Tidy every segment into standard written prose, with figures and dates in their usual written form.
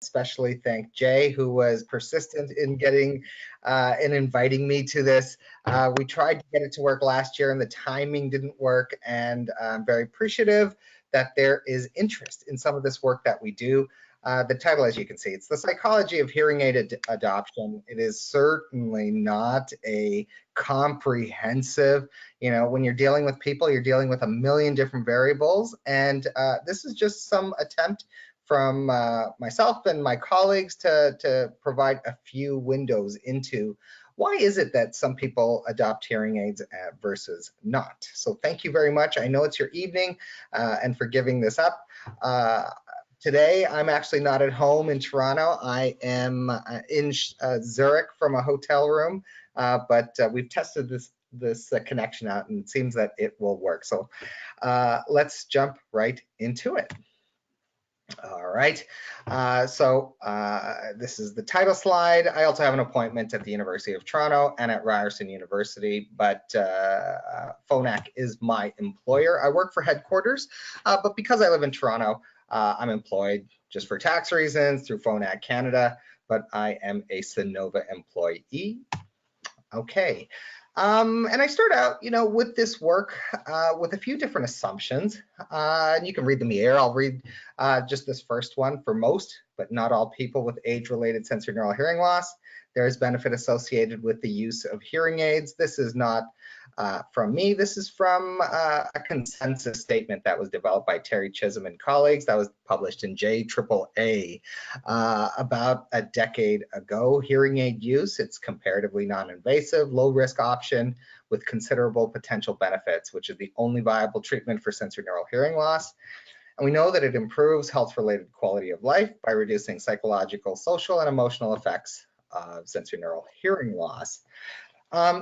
especially thank Jay, who was persistent in getting in inviting me to this. We tried to get it to work last year and the timing didn't work, and I'm very appreciative that there is interest in some of this work that we do. The title, as you can see, it's The Psychology of Hearing Aid Adoption. It is certainly not a comprehensive, when you're dealing with people, you're dealing with a million different variables, and this is just some attempt from myself and my colleagues to provide a few windows into why is it that some people adopt hearing aids versus not. So thank you very much. I know it's your evening, and for giving this up. Today, I'm actually not at home in Toronto. I am in Zurich from a hotel room, but we've tested this connection out and it seems that it will work. So let's jump right into it. All right, this is the title slide. I also have an appointment at the University of Toronto and at Ryerson University, but Phonak is my employer. I work for headquarters, but because I live in Toronto, I'm employed just for tax reasons through Phonak Canada, but I am a Sonova employee. Okay. And I start out, with this work with a few different assumptions, and you can read them here. I'll read just this first one. For most, but not all people with age-related sensorineural hearing loss, there is benefit associated with the use of hearing aids. This is not from me. This is from a consensus statement that was developed by Terry Chisholm and colleagues that was published in JAAA about a decade ago. Hearing aid use, it's comparatively non-invasive, low-risk option with considerable potential benefits, which is the only viable treatment for sensorineural hearing loss. And we know that it improves health-related quality of life by reducing psychological, social, and emotional effects of sensorineural hearing loss.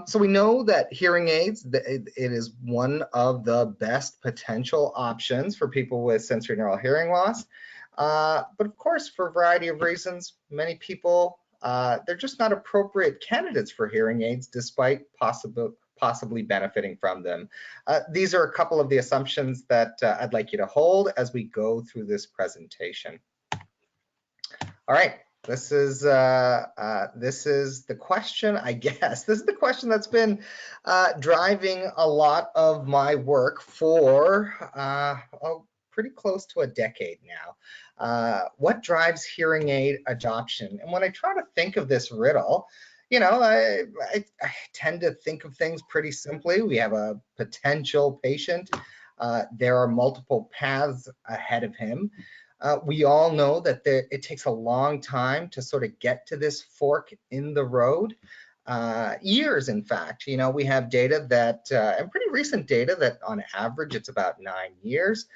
So we know that hearing aids, it is one of the best potential options for people with sensorineural hearing loss. But of course, for a variety of reasons, many people, they're just not appropriate candidates for hearing aids despite possibly benefiting from them. These are a couple of the assumptions that I'd like you to hold as we go through this presentation. All right. This is the question, I guess. This is the question that's been driving a lot of my work for pretty close to a decade now. What drives hearing aid adoption? And when I try to think of this riddle, I tend to think of things pretty simply. We have a potential patient. There are multiple paths ahead of him. We all know that it takes a long time to sort of get to this fork in the road, years in fact. We have data that, and pretty recent data that on average it's about 9 years.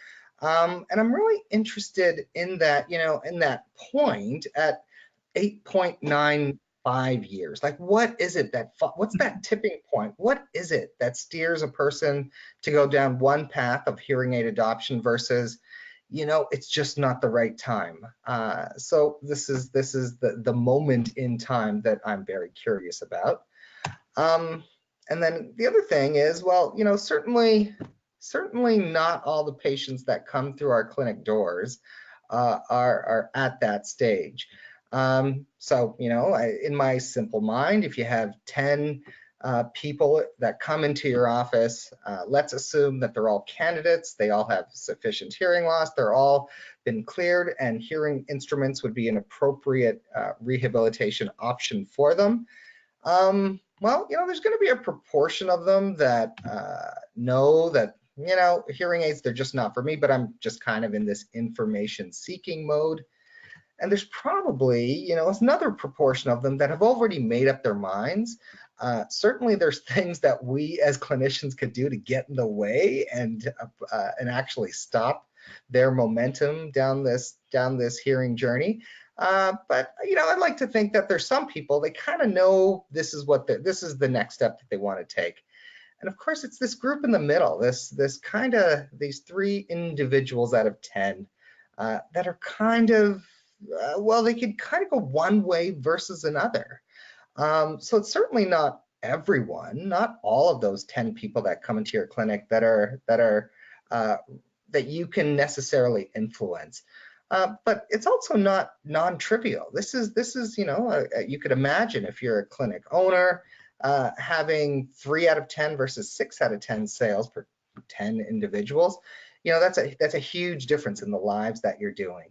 And I'm really interested in that, in that point at 8.95 years. Like, what is it what's that tipping point? What is it that steers a person to go down one path of hearing aid adoption versus it's just not the right time. So this is the moment in time that I'm very curious about. And then the other thing is, well, certainly not all the patients that come through our clinic doors are at that stage. So, in my simple mind, if you have 10 people that come into your office, let's assume that they're all candidates, they all have sufficient hearing loss, they're all been cleared, and hearing instruments would be an appropriate rehabilitation option for them. Well, there's going to be a proportion of them that know that, hearing aids, they're just not for me, but I'm just kind of in this information seeking mode. And there's probably, another proportion of them that have already made up their minds. Certainly there's things that we as clinicians could do to get in the way and actually stop their momentum down this hearing journey. But I'd like to think that there's some people, they kind of know this is the next step that they want to take. And of course, it's this group in the middle, these 3 individuals out of 10 that are kind of, well, they could kind of go one way versus another. So it's certainly not everyone, not all of those 10 people that come into your clinic that you can necessarily influence. But it's also not non-trivial. This is you could imagine if you're a clinic owner having 3 out of 10 versus 6 out of 10 sales per 10 individuals. That's a huge difference in the lives that you're doing.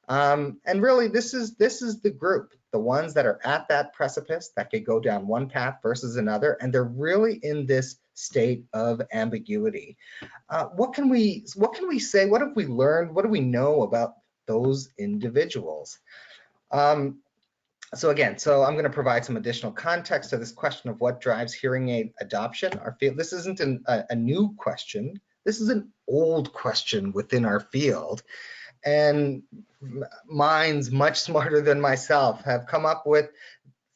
And really, this is the group, the ones that are at that precipice that could go down one path versus another, and they're really in this state of ambiguity. What can we say? What have we learned? What do we know about those individuals? So I'm going to provide some additional context to this question of what drives hearing aid adoption. Our field, this isn't a new question. This is an old question within our field. And minds much smarter than myself have come up with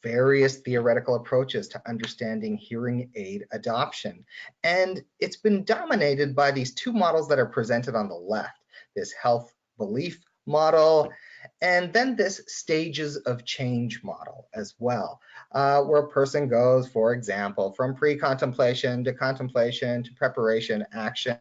various theoretical approaches to understanding hearing aid adoption. And it's been dominated by these two models that are presented on the left, this health belief model, and then this stages of change model as well, where a person goes, for example, from pre-contemplation to contemplation to preparation, action.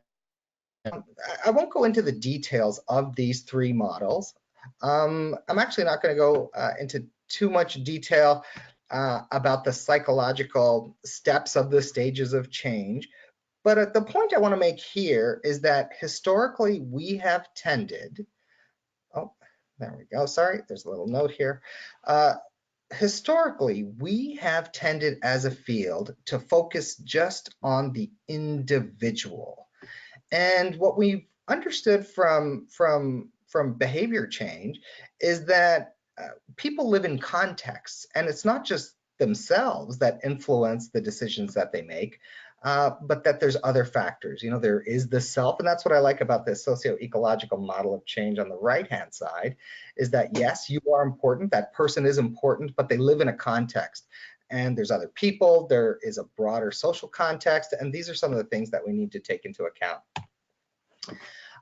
I won't go into the details of these three models. I'm actually not going to go into too much detail about the psychological steps of the stages of change. But the point I want to make here is that historically we have tended, oh, there we go, sorry, there's a little note here. Historically, we have tended as a field to focus just on the individual. And what we've understood from behavior change is that people live in contexts, and it's not just themselves that influence the decisions that they make, but that there's other factors. There is the self, and that's what I like about this socio-ecological model of change on the right-hand side, is that yes, you are important, that person is important, but they live in a context. And there's other people, there is a broader social context, and these are some of the things that we need to take into account.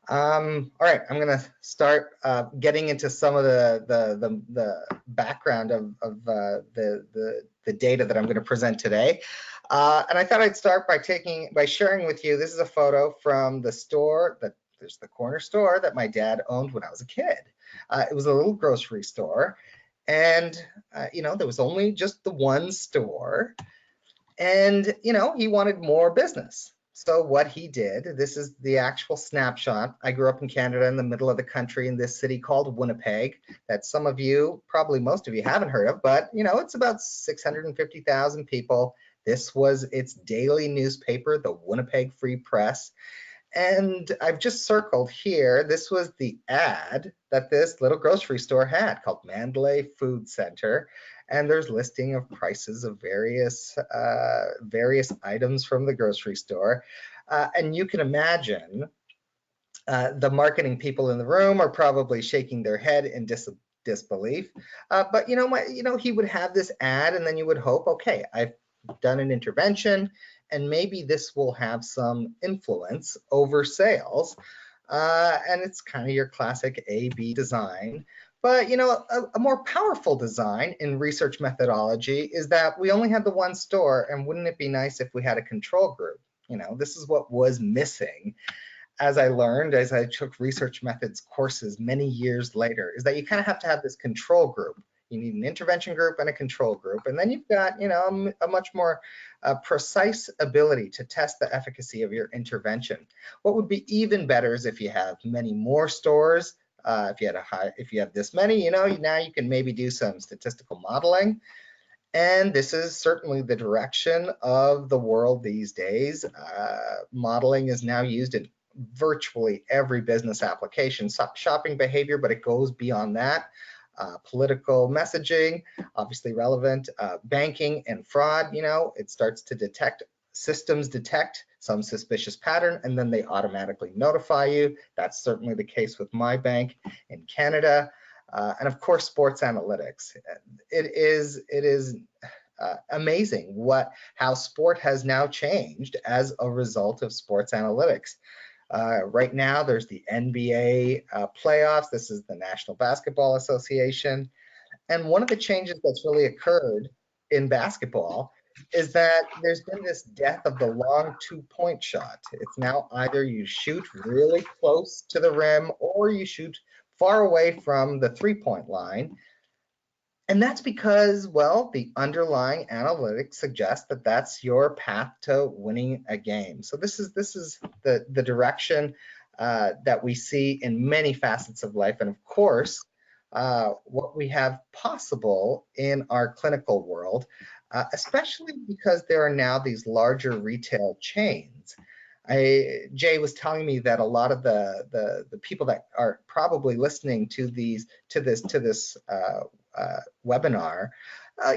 All right, I'm going to start getting into some of the background of the data that I'm going to present today. And I thought I'd start by sharing with you, this is a photo from the store, there's the corner store that my dad owned when I was a kid. It was a little grocery store. And, there was only just the one store. And, he wanted more business. So what he did, this is the actual snapshot. I grew up in Canada in the middle of the country in this city called Winnipeg that some of you, probably most of you haven't heard of, but, it's about 650,000 people. This was its daily newspaper, the Winnipeg Free Press. And I've just circled here, this was the ad that this little grocery store had called Mandalay Food Center. And there's listing of prices of various items from the grocery store. And you can imagine the marketing people in the room are probably shaking their head in disbelief. But he would have this ad, and then you would hope, okay, I've done an intervention, and maybe this will have some influence over sales. And it's kind of your classic A/B design. But a more powerful design in research methodology is that we only had the one store, and wouldn't it be nice if we had a control group? This is what was missing, as I learned as I took research methods courses many years later, is that you kind of have to have this control group. You need an intervention group and a control group, and then you've got a much more precise ability to test the efficacy of your intervention. What would be even better is if you have many more stores. If you have this many, now you can maybe do some statistical modeling. And this is certainly the direction of the world these days. Modeling is now used in virtually every business application, shopping behavior, but it goes beyond that. Political messaging, obviously relevant, banking and fraud, it starts to systems detect some suspicious pattern, and then they automatically notify you. That's certainly the case with my bank in Canada. And of course, sports analytics. It is amazing how sport has now changed as a result of sports analytics. Right now, there's the NBA playoffs. This is the National Basketball Association. And one of the changes that's really occurred in basketball is that there's been this death of the long two-point shot. It's now either you shoot really close to the rim or you shoot far away from the 3-point line. And that's because, well, the underlying analytics suggest that that's your path to winning a game. So this is the direction that we see in many facets of life. And of course, what we have possible in our clinical world, especially because there are now these larger retail chains. Jay was telling me that a lot of the people that are probably listening to this webinar,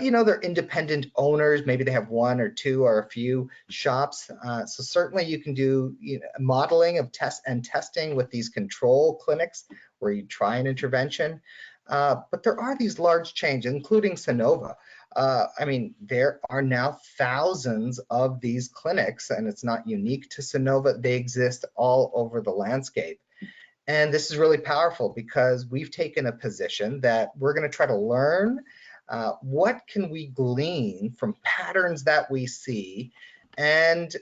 you know, they're independent owners. Maybe they have one or two or a few shops. So certainly you can do, you know, modeling of testing with these control clinics where you try an intervention. But there are these large chains, including Sonova. I mean, there are now thousands of these clinics, and it's not unique to Sonova. They exist all over the landscape. And this is really powerful because we've taken a position that we're going to try to learn what can we glean from patterns that we see. And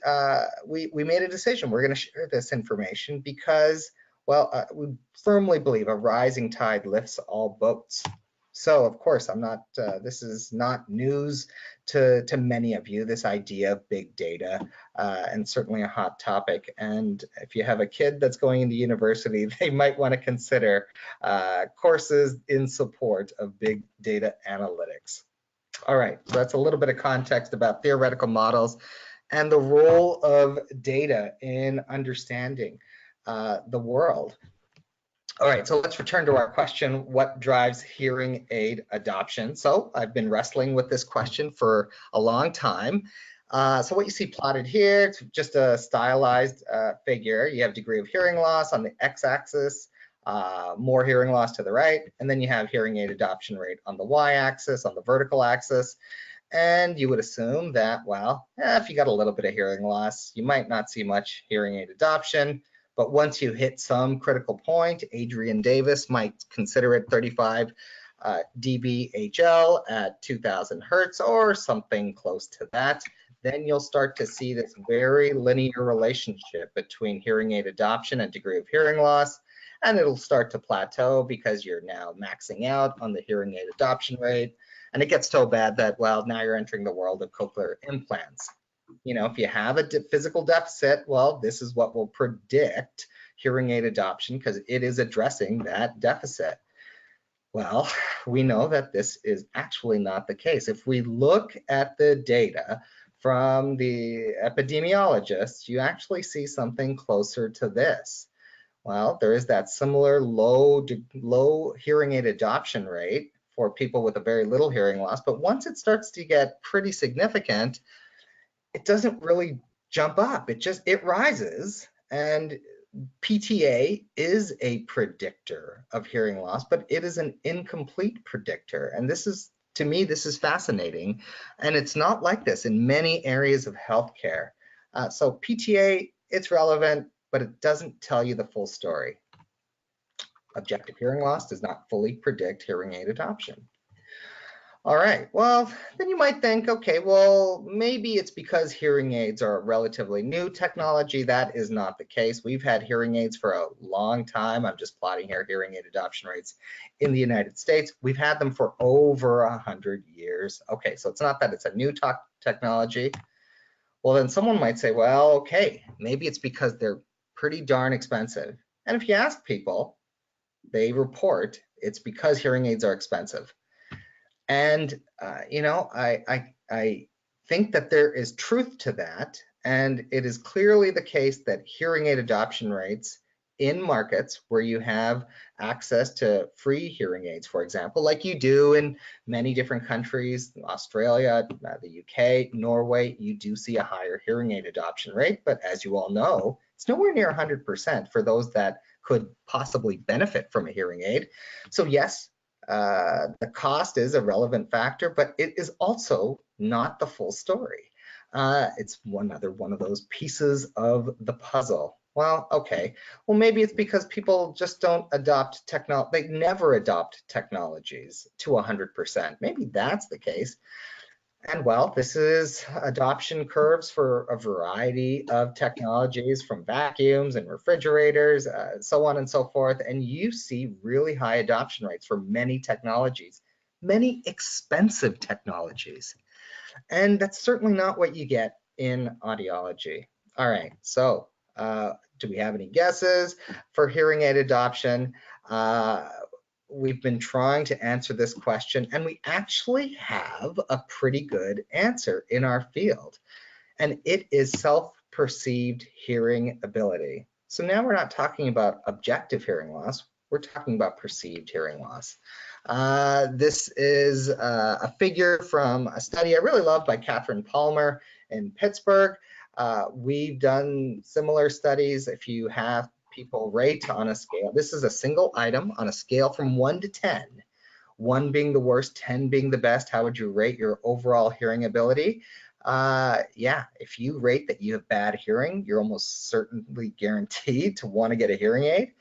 we made a decision. We're going to share this information because, well, we firmly believe a rising tide lifts all boats. So of course, this is not news to many of you, this idea of big data, and certainly a hot topic. And if you have a kid that's going into university, they might want to consider courses in support of big data analytics. All right, so that's a little bit of context about theoretical models and the role of data in understanding the world. All right, so let's return to our question, what drives hearing aid adoption? So I've been wrestling with this question for a long time. So what you see plotted here, it's just a stylized figure. You have degree of hearing loss on the x-axis, more hearing loss to the right, and then you have hearing aid adoption rate on the y-axis, on the vertical axis. And you would assume that, well, if you got a little bit of hearing loss, you might not see much hearing aid adoption. But once you hit some critical point, Adrian Davis might consider it 35 dBHL at 2000 Hertz or something close to that. Then you'll start to see this very linear relationship between hearing aid adoption and degree of hearing loss. And it'll start to plateau because you're now maxing out on the hearing aid adoption rate. And it gets so bad that, well, now you're entering the world of cochlear implants. You know, if you have a physical deficit, well, this is what will predict hearing aid adoption because it is addressing that deficit. Well, we know that this is actually not the case. If we look at the data from the epidemiologists, you actually see something closer to this. Well, there is that similar low hearing aid adoption rate for people with a very little hearing loss, but once it starts to get pretty significant, it doesn't really jump up. It rises, and PTA is a predictor of hearing loss, but it is an incomplete predictor. And this is, to me, this is fascinating. And it's not like this in many areas of healthcare. So PTA, it's relevant, but it doesn't tell you the full story. Objective hearing loss does not fully predict hearing aid adoption. All right, well, then you might think, okay, well, maybe it's because hearing aids are a relatively new technology. That is not the case. We've had hearing aids for a long time. I'm just plotting here hearing aid adoption rates in the United States. We've had them for over 100 years. Okay, so it's not that it's a new technology. Well, then someone might say, well, okay, maybe it's because they're pretty darn expensive. And if you ask people, they report it's because hearing aids are expensive. And, you know, I think that there is truth to that. And it is clearly the case that hearing aid adoption rates in markets where you have access to free hearing aids, for example, like you do in many different countries, Australia, the UK, Norway, you do see a higher hearing aid adoption rate. But as you all know, it's nowhere near 100% for those that could possibly benefit from a hearing aid. So yes, the cost is a relevant factor, but it is also not the full story. It's one of those pieces of the puzzle. Well, okay. Well, maybe it's because people just don't adopt technology. They never adopt technologies to 100%. Maybe that's the case. And well, this is adoption curves for a variety of technologies from vacuums and refrigerators, so on and so forth. And you see really high adoption rates for many technologies, many expensive technologies. And that's certainly not what you get in audiology. All right, so do we have any guesses for hearing aid adoption? We've been trying to answer this question, and we actually have a pretty good answer in our field, and it is self-perceived hearing ability. So now we're not talking about objective hearing loss, we're talking about perceived hearing loss. This is a figure from a study I really love by Catherine Palmer in Pittsburgh. We've done similar studies. If you have people rate on a scale, this is a single item on a scale from 1 to 10, 1 being the worst, 10 being the best. How would you rate your overall hearing ability? Yeah, if you rate that you have bad hearing, you're almost certainly guaranteed to want to get a hearing aid.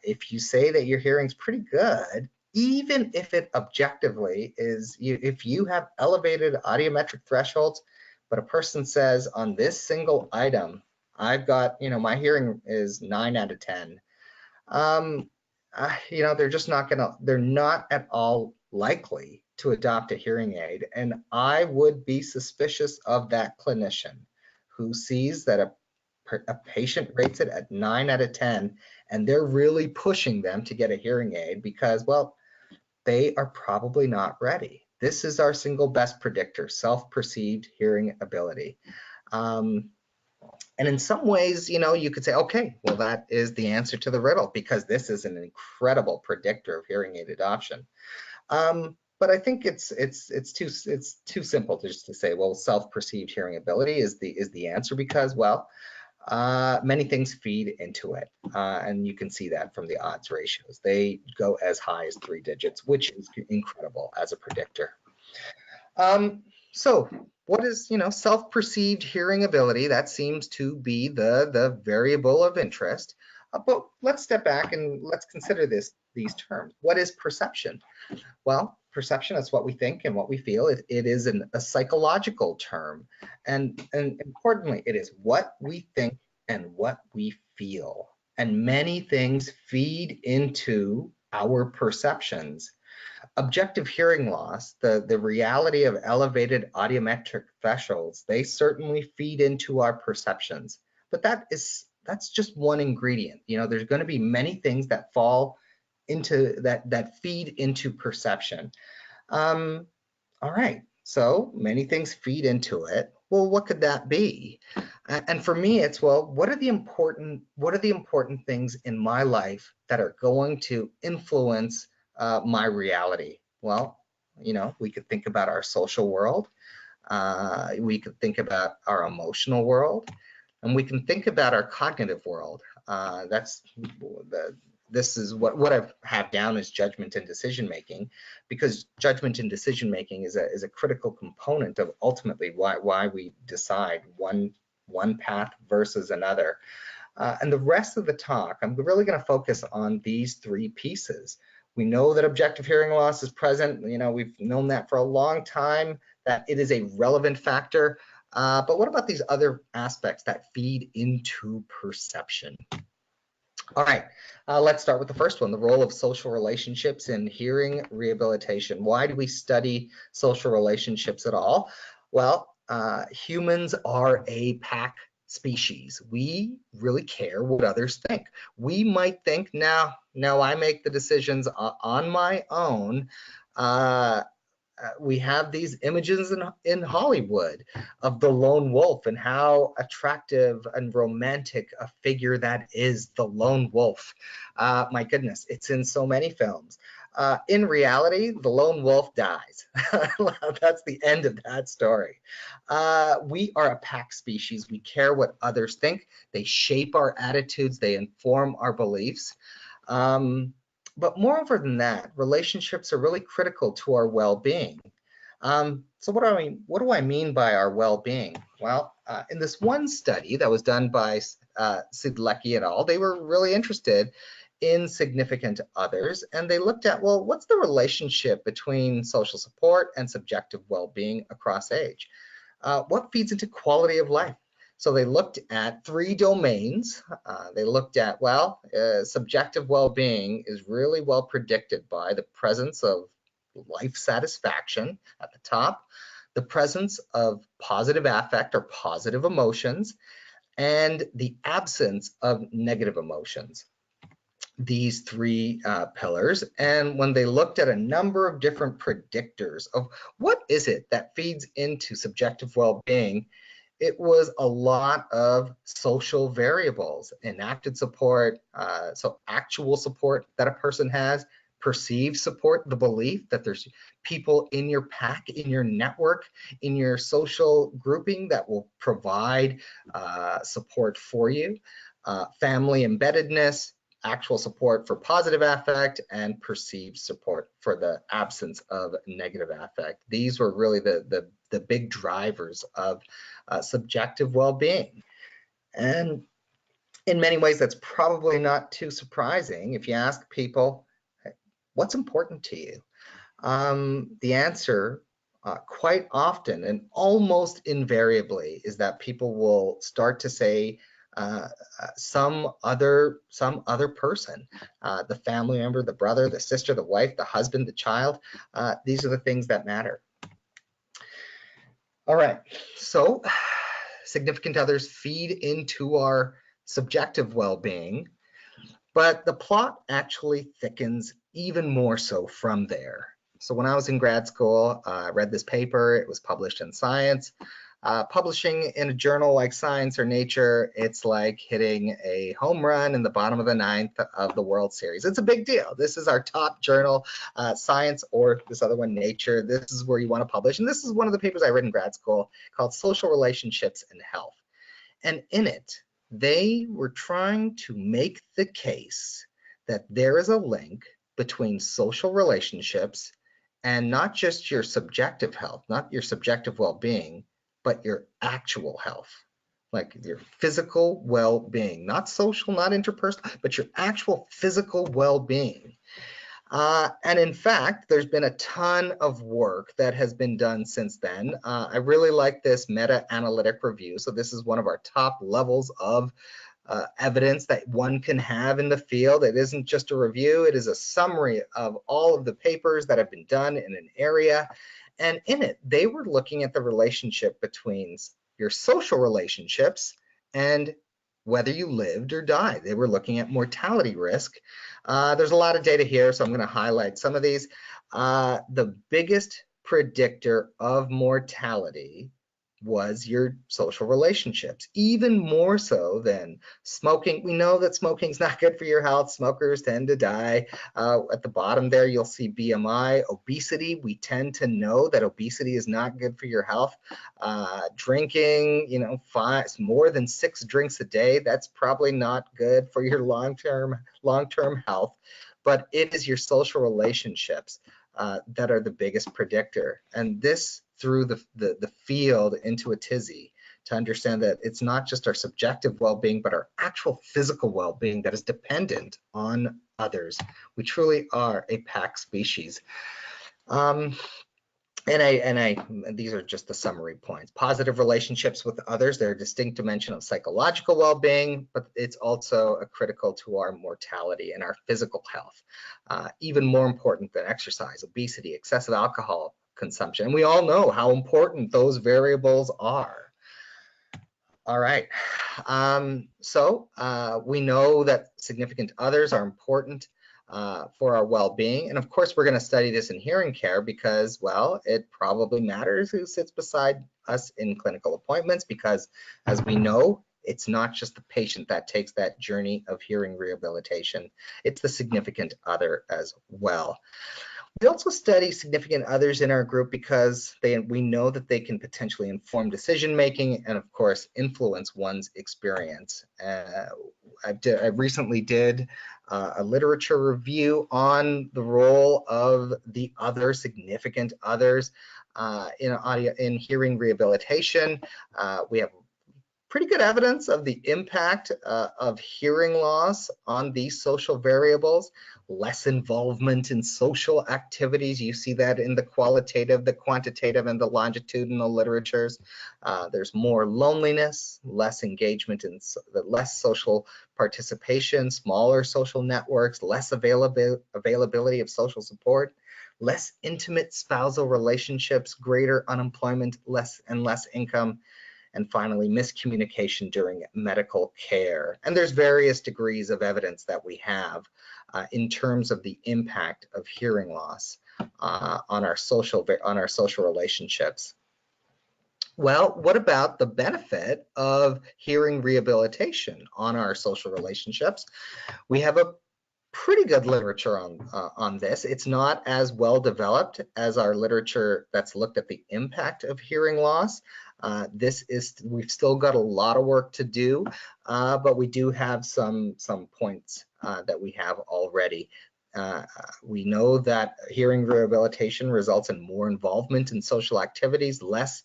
If you say that your hearing's pretty good, even if it objectively is, if you have elevated audiometric thresholds, but a person says on this single item, I've got, my hearing is 9 out of 10. They're just not they're not at all likely to adopt a hearing aid. And I would be suspicious of that clinician who sees that a patient rates it at 9 out of 10, and they're really pushing them to get a hearing aid because, well, they are probably not ready. This is our single best predictor, self-perceived hearing ability. And in some ways, you could say, okay, well, that is the answer to the riddle because this is an incredible predictor of hearing aid adoption. But I think it's too simple to just to say, well, self-perceived hearing ability is the answer because, well, many things feed into it, and you can see that from the odds ratios. They go as high as 3 digits, which is incredible as a predictor. So what is, self-perceived hearing ability? That seems to be the variable of interest. But let's step back and let's consider these terms. What is perception? Well, perception is what we think and what we feel. It is a psychological term. And importantly, it is what we think and what we feel. And many things feed into our perceptions. Objective hearing loss, the reality of elevated audiometric thresholds, they certainly feed into our perceptions. But that's just one ingredient. There's going to be many things that fall into that feed into perception. All right, so many things feed into it. Well, what could that be? And for me, it's, well, what are the important things in my life that are going to influence my reality? Well, we could think about our social world. We could think about our emotional world, and we can think about our cognitive world. This is what I have down as judgment and decision making, because judgment and decision making is a critical component of ultimately why we decide one path versus another. And the rest of the talk, I'm really going to focus on these 3 pieces. We know that objective hearing loss is present. We've known that for a long time, that it is a relevant factor. But what about these other aspects that feed into perception? All right, let's start with the first one, the role of social relationships in hearing rehabilitation. Why do we study social relationships at all? Well, humans are a pack species. We really care what others think. We might think, now I make the decisions on my own. We have these images in Hollywood of the lone wolf and how attractive and romantic a figure that is, the lone wolf. My goodness, it's in so many films. In reality, the lone wolf dies. That's the end of that story. We are a pack species. We care what others think. They shape our attitudes. They inform our beliefs. But moreover than that, relationships are really critical to our well-being. So what do I mean by our well-being? Well, in this one study that was done by Sidlecki et al., they were really interested in significant others, and they looked at, well, what's the relationship between social support and subjective well-being across age? What feeds into quality of life? So they looked at 3 domains. They looked at, well, subjective well-being is really well predicted by the presence of life satisfaction at the top, the presence of positive affect or positive emotions, and the absence of negative emotions. These 3 pillars. And when they looked at a number of different predictors of what is it that feeds into subjective well-being, it was a lot of social variables, enacted support, so actual support that a person has, perceived support, the belief that there's people in your pack, in your network, in your social grouping that will provide support for you, family embeddedness, actual support for positive affect, and perceived support for the absence of negative affect. These were really the big drivers of subjective well-being. And in many ways, that's probably not too surprising. If you ask people, what's important to you? The answer quite often and almost invariably is that people will start to say some other person, the family member, the brother, the sister, the wife, the husband, the child. These are the things that matter. All right, so significant others feed into our subjective well-being, but the plot actually thickens even more so from there. So when I was in grad school, I read this paper. It was published in Science. Publishing in a journal like Science or Nature, it's like hitting a home run in the bottom of the 9th of the World Series. It's a big deal. This is our top journal, Science, or this other one, Nature. This is where you want to publish. And this is one of the papers I read in grad school called Social Relationships and Health. And in it, they were trying to make the case that there is a link between social relationships and not just your subjective health, not your subjective well-being, but your actual health, like your physical well-being, not social, not interpersonal, but your actual physical well-being. And in fact, there's been a ton of work that has been done since then. I really like this meta-analytic review. So this is one of our top levels of evidence that one can have in the field. It isn't just a review, it is a summary of all of the papers that have been done in an area. And in it, they were looking at the relationship between your social relationships and whether you lived or died. They were looking at mortality risk. There's a lot of data here, so I'm going to highlight some of these. The biggest predictor of mortality was your social relationships, even more so than smoking. We know that smoking is not good for your health. Smokers tend to die. At the bottom there, you'll see BMI, obesity. We tend to know that obesity is not good for your health. Drinking, more than 6 drinks a day, that's probably not good for your long-term health. But it is your social relationships that are the biggest predictor. And this threw the field into a tizzy to understand that it's not just our subjective well-being, but our actual physical well-being that is dependent on others. We truly are a pack species. These are just the summary points. Positive relationships with others, they're a distinct dimension of psychological well-being, but it's also critical to our mortality and our physical health. Even more important than exercise, obesity, excessive alcohol consumption. And we all know how important those variables are. All right. We know that significant others are important for our well-being. And of course, we're going to study this in hearing care because, well, it probably matters who sits beside us in clinical appointments because, as we know, it's not just the patient that takes that journey of hearing rehabilitation. It's the significant other as well. We also study significant others in our group because we know that they can potentially inform decision-making and, of course, influence one's experience. I recently did a literature review on the role of the other significant others in hearing rehabilitation. We have pretty good evidence of the impact of hearing loss on these social variables. Less involvement in social activities. You see that in the qualitative, the quantitative, and the longitudinal literatures. There's more loneliness, less engagement in less social participation, smaller social networks, less availability of social support, less intimate spousal relationships, greater unemployment, less income, and finally, miscommunication during medical care. And there's various degrees of evidence that we have in terms of the impact of hearing loss on our social relationships. Well, what about the benefit of hearing rehabilitation on our social relationships? We have a pretty good literature on this. It's not as well developed as our literature that's looked at the impact of hearing loss. We've still got a lot of work to do, but we do have some points that we have already. We know that hearing rehabilitation results in more involvement in social activities, less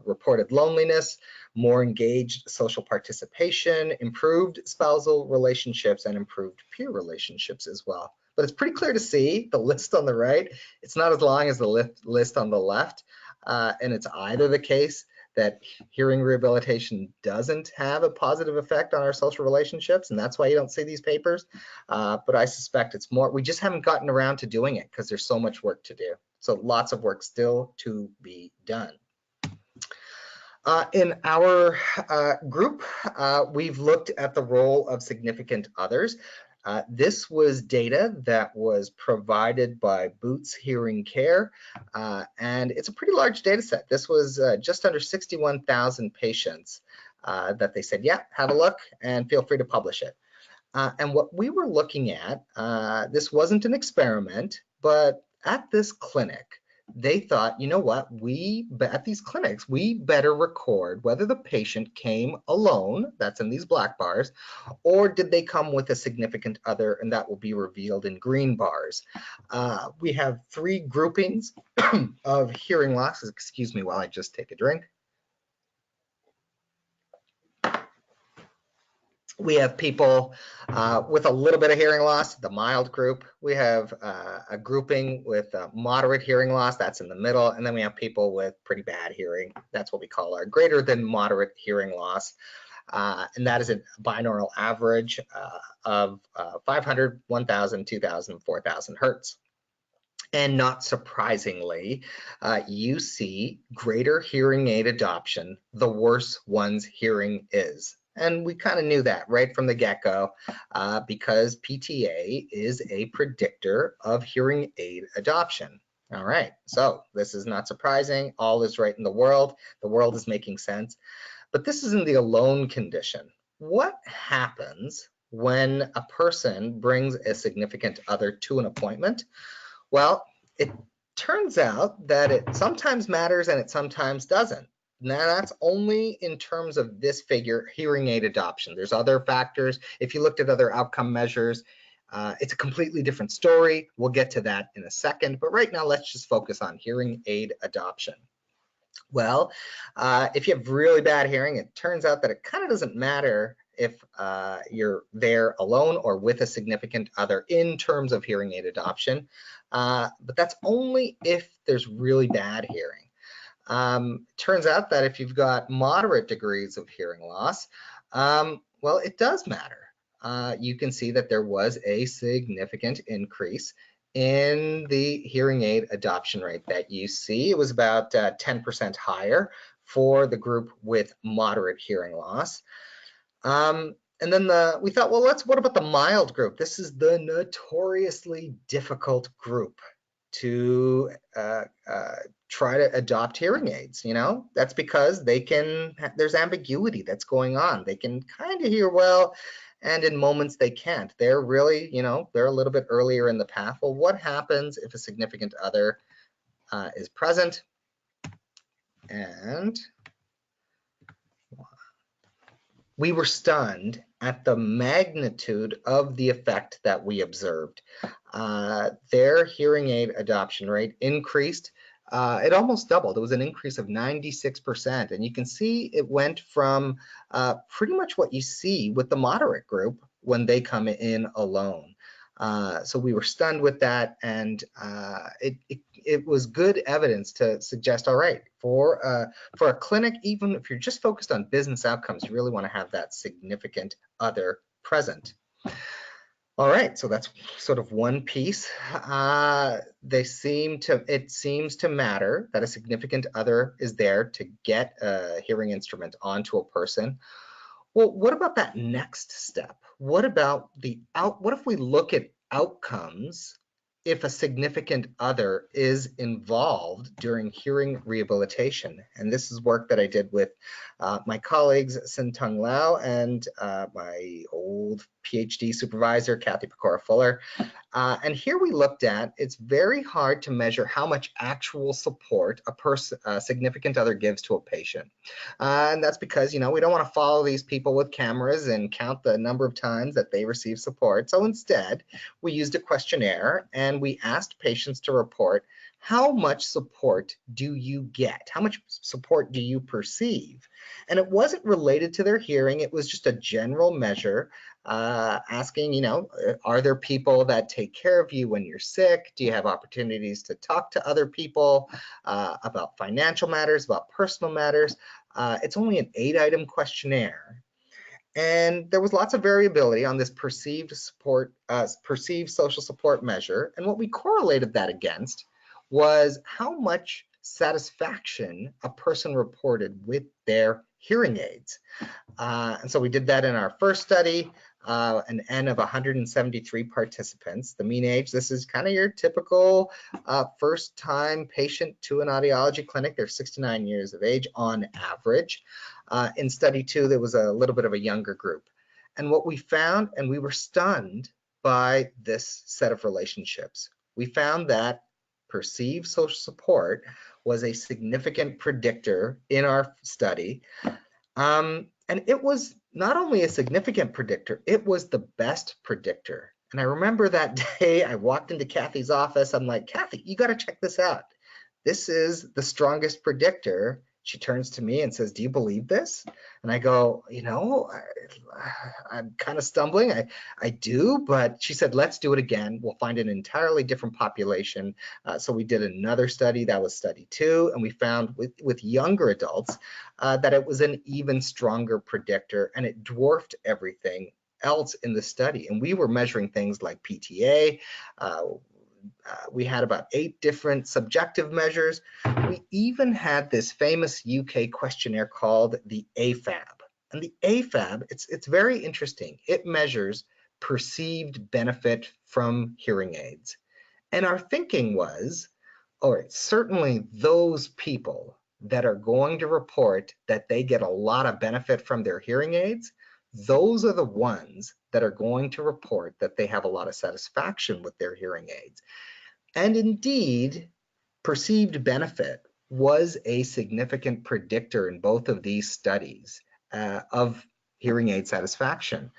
reported loneliness, more engaged social participation, improved spousal relationships, and improved peer relationships as well. But it's pretty clear to see the list on the right. It's not as long as the list on the left. And it's either the case that hearing rehabilitation doesn't have a positive effect on our social relationships, and that's why you don't see these papers. But I suspect it's more, we just haven't gotten around to doing it because there's so much work to do. So lots of work still to be done. In our group, we've looked at the role of significant others. This was data that was provided by Boots Hearing Care, and it's a pretty large data set. This was just under 61,000 patients that they said, yeah, have a look and feel free to publish it. And what we were looking at, this wasn't an experiment, but at this clinic, they thought, you know what, at these clinics, we better record whether the patient came alone, that's in these black bars, or did they come with a significant other, and that will be revealed in green bars. We have 3 groupings of hearing loss. Excuse me while I just take a drink. We have people with a little bit of hearing loss, the mild group. We have a grouping with moderate hearing loss, that's in the middle. And then we have people with pretty bad hearing. That's what we call our greater than moderate hearing loss. And that is a binaural average of 500, 1,000, 2,000, 4,000 hertz. And not surprisingly, you see greater hearing aid adoption the worse one's hearing is. And we kind of knew that right from the get-go because PTA is a predictor of hearing aid adoption. All right, so this is not surprising. All is right in the world. The world is making sense. But this isn't the alone condition. What happens when a person brings a significant other to an appointment? Well, it turns out that it sometimes matters and it sometimes doesn't. Now, that's only in terms of this figure, hearing aid adoption. There's other factors. If you looked at other outcome measures, it's a completely different story. We'll get to that in a second. But right now, let's just focus on hearing aid adoption. Well, if you have really bad hearing, it turns out that it kind of doesn't matter if you're there alone or with a significant other in terms of hearing aid adoption. But that's only if there's really bad hearing. Turns out that if you've got moderate degrees of hearing loss, well, it does matter. You can see that there was a significant increase in the hearing aid adoption rate that you see. It was about 10% higher for the group with moderate hearing loss. And then we thought, well, what about the mild group? This is the notoriously difficult group to try to adopt hearing aids. You know, that's because there's ambiguity that's going on. They can kind of hear well, and in moments they can't. They're really, they're a little bit earlier in the path. Well, what happens if a significant other is present? And we were stunned at the magnitude of the effect that we observed. Their hearing aid adoption rate increased it almost doubled. It was an increase of 96%. And you can see it went from pretty much what you see with the moderate group when they come in alone. So we were stunned with that, and it was good evidence to suggest, all right, for a clinic, even if you're just focused on business outcomes, you really want to have that significant other present. All right, so that's sort of one piece. It seems to matter that a significant other is there to get a hearing instrument onto a person. Well, what about that next step? What about what if we look at outcomes if a significant other is involved during hearing rehabilitation? And this is work that I did with my colleagues Sintong Lau and my old PhD supervisor, Kathy Pecora Fuller. And here we looked at, it's very hard to measure how much actual support a significant other gives to a patient. And that's because, we don't want to follow these people with cameras and count the number of times that they receive support. So instead, we used a questionnaire and we asked patients to report, how much support do you get? How much support do you perceive? And it wasn't related to their hearing. It was just a general measure asking, are there people that take care of you when you're sick? Do you have opportunities to talk to other people about financial matters, about personal matters? It's only an 8-item questionnaire. And there was lots of variability on this perceived social support measure. And what we correlated that against was how much satisfaction a person reported with their hearing aids. And so we did that in our first study, an N of 173 participants. The mean age, this is kind of your typical first-time patient to an audiology clinic. They're 69 years of age on average. In study 2, there was a little bit of a younger group. And what we found, and we were stunned by this set of relationships, we found that perceived social support was a significant predictor in our study. And it was not only a significant predictor, it was the best predictor. And I remember that day I walked into Kathy's office. I'm like, Kathy, you got to check this out. This is the strongest predictor. She turns to me and says, do you believe this? And I go, I'm kind of stumbling. I do, but she said, let's do it again. We'll find an entirely different population. So we did another study. That was study 2. And we found with younger adults that it was an even stronger predictor, and it dwarfed everything else in the study. And we were measuring things like PTA. We had about 8 different subjective measures. We even had this famous UK questionnaire called the AFAB. And the AFAB, it's very interesting. It measures perceived benefit from hearing aids. And our thinking was, all right, certainly those people that are going to report that they get a lot of benefit from their hearing aids, those are the ones that are going to report that they have a lot of satisfaction with their hearing aids. And indeed, perceived benefit was a significant predictor in both of these studies of hearing aid satisfaction.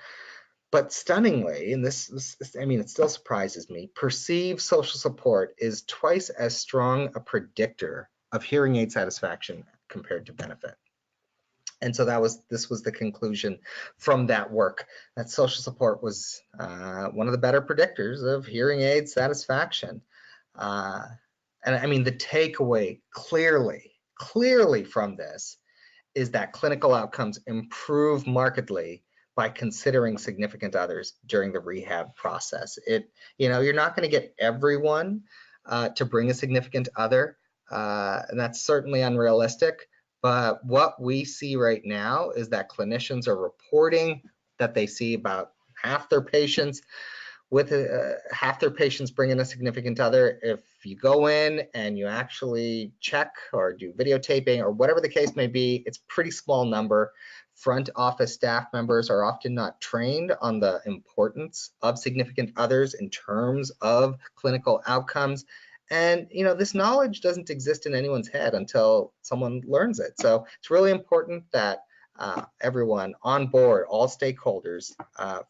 But stunningly, and it still surprises me, perceived social support is twice as strong a predictor of hearing aid satisfaction compared to benefit. And so this was the conclusion from that work, that social support was one of the better predictors of hearing aid satisfaction. And I mean, the takeaway clearly from this is that clinical outcomes improve markedly by considering significant others during the rehab process. You're not going to get everyone to bring a significant other, and that's certainly unrealistic. But what we see right now is that clinicians are reporting that they see about half their patients bring in a significant other. If you go in and you actually check or do videotaping or whatever the case may be, it's a pretty small number. Front office staff members are often not trained on the importance of significant others in terms of clinical outcomes. And this knowledge doesn't exist in anyone's head until someone learns it. So it's really important that everyone on board, all stakeholders,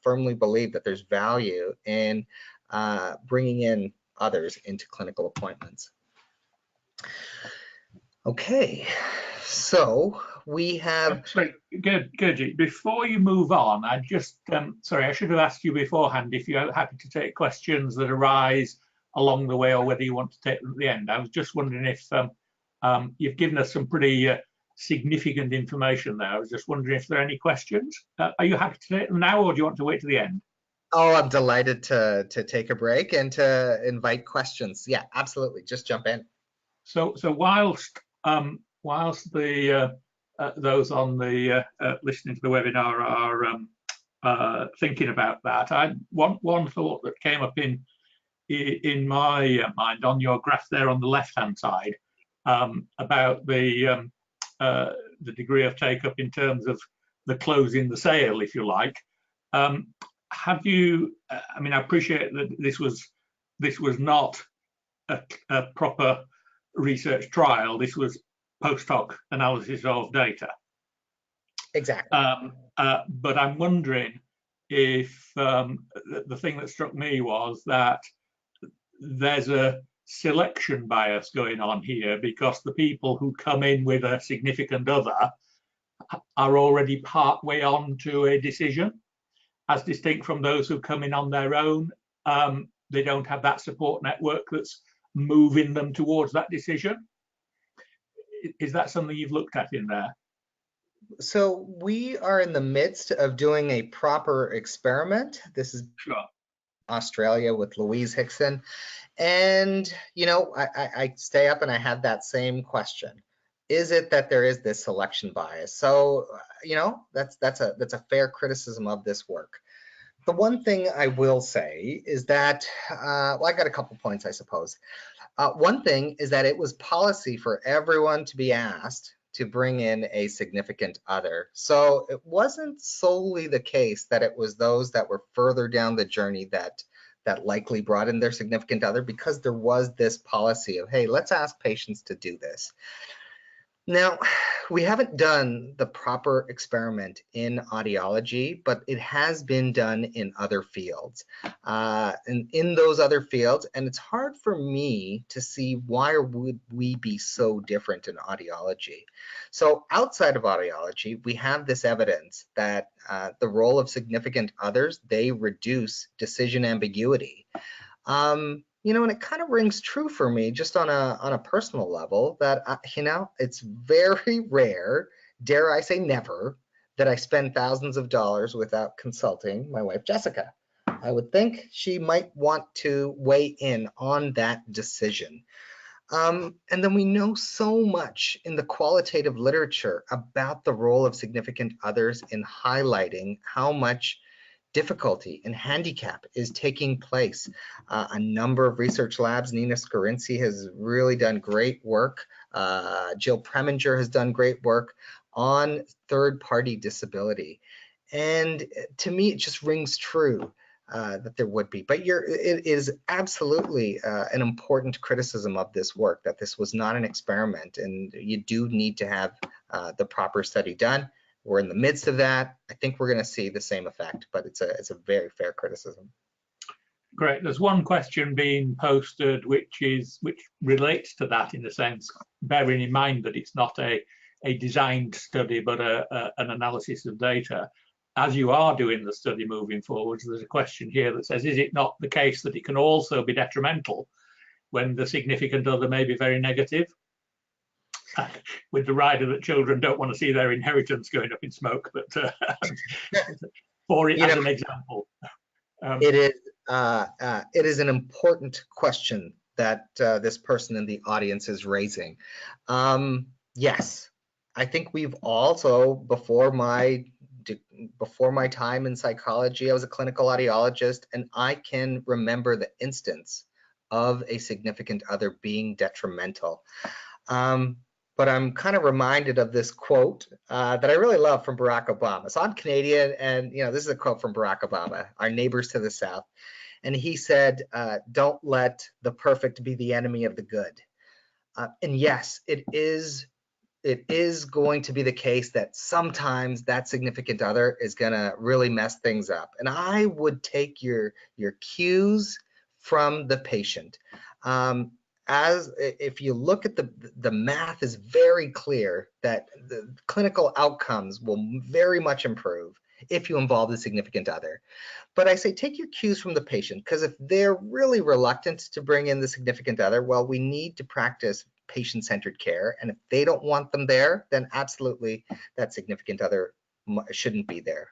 firmly believe that there's value in bringing in others into clinical appointments. Okay, so we have. Sorry, Gurjit, before you move on, I just, sorry, I should have asked you beforehand if you're happy to take questions that arise along the way or whether you want to take them at the end. I was just wondering if you've given us some pretty significant information there. I was just wondering if there are any questions. Are you happy to take them now, or do you want to wait to the end? Oh, I'm delighted to take a break and to invite questions. Yeah, absolutely. Just jump in. So whilst the those on the listening to the webinar are thinking about that, I one thought that came up in my mind on your graph there on the left hand side about the degree of take up in terms of the closing the sale, if you like. Have you? I mean, I appreciate that this was not a proper research trial. This was post hoc analysis of data. Exactly. But I'm wondering if the thing that struck me was that there's a selection bias going on here, because the people who come in with a significant other are already part way on to a decision, as distinct from those who come in on their own. They don't have that support network that's moving them towards that decision. Is that something you've looked at in there? So we are in the midst of doing a proper experiment. This is Sure. Australia with Louise Hickson. And, you know, I stay up and I have that same question. Is it that there is this selection bias? So, you know, that's a fair criticism of this work. The one thing I will say is that, well, I got a couple points, I suppose. One thing is that it was policy for everyone to be asked to bring in a significant other. So it wasn't solely the case that it was those that were further down the journey that likely brought in their significant other, because there was this policy of, hey, let's ask patients to do this. Now, we haven't done the proper experiment in audiology, but it has been done in other fields. And in those other fields, and it's hard for me to see why would we be so different in audiology. So outside of audiology, we have this evidence that the role of significant others, they reduce decision ambiguity. You know, and it kind of rings true for me just on a personal level that, you know, it's very rare, dare I say never, that I spend thousands of dollars without consulting my wife, Jessica. I would think she might want to weigh in on that decision. And then we know so much in the qualitative literature about the role of significant others in highlighting how much difficulty and handicap is taking place. A number of research labs, Nina Scarinci has really done great work. Jill Preminger has done great work on third-party disability. And to me, it just rings true that there would be. But it is absolutely an important criticism of this work, that this was not an experiment, and you do need to have the proper study done. We're in the midst of that. I think we're going to see the same effect, but it's a very fair criticism. Great. There's one question being posted which relates to that, in a sense, bearing in mind that it's not a designed study but an analysis of data. As you are doing the study moving forwards, there's a question here that says, is it not the case that it can also be detrimental when the significant other may be very negative? With the rider that children don't want to see their inheritance going up in smoke, but for it as an example. It is an important question that this person in the audience is raising. Yes, I think we've also, before my time in psychology, I was a clinical audiologist, and I can remember the instance of a significant other being detrimental. But I'm kind of reminded of this quote that I really love from Barack Obama. So I'm Canadian, and you know, this is a quote from Barack Obama, our neighbors to the south. And he said, don't let the perfect be the enemy of the good. And yes, it is going to be the case that sometimes that significant other is going to really mess things up. And I would take your cues from the patient. if you look at the math is very clear that the clinical outcomes will very much improve if you involve the significant other. But I say take your cues from the patient, because if they're really reluctant to bring in the significant other, well, we need to practice patient-centered care. And if they don't want them there, then absolutely that significant other shouldn't be there.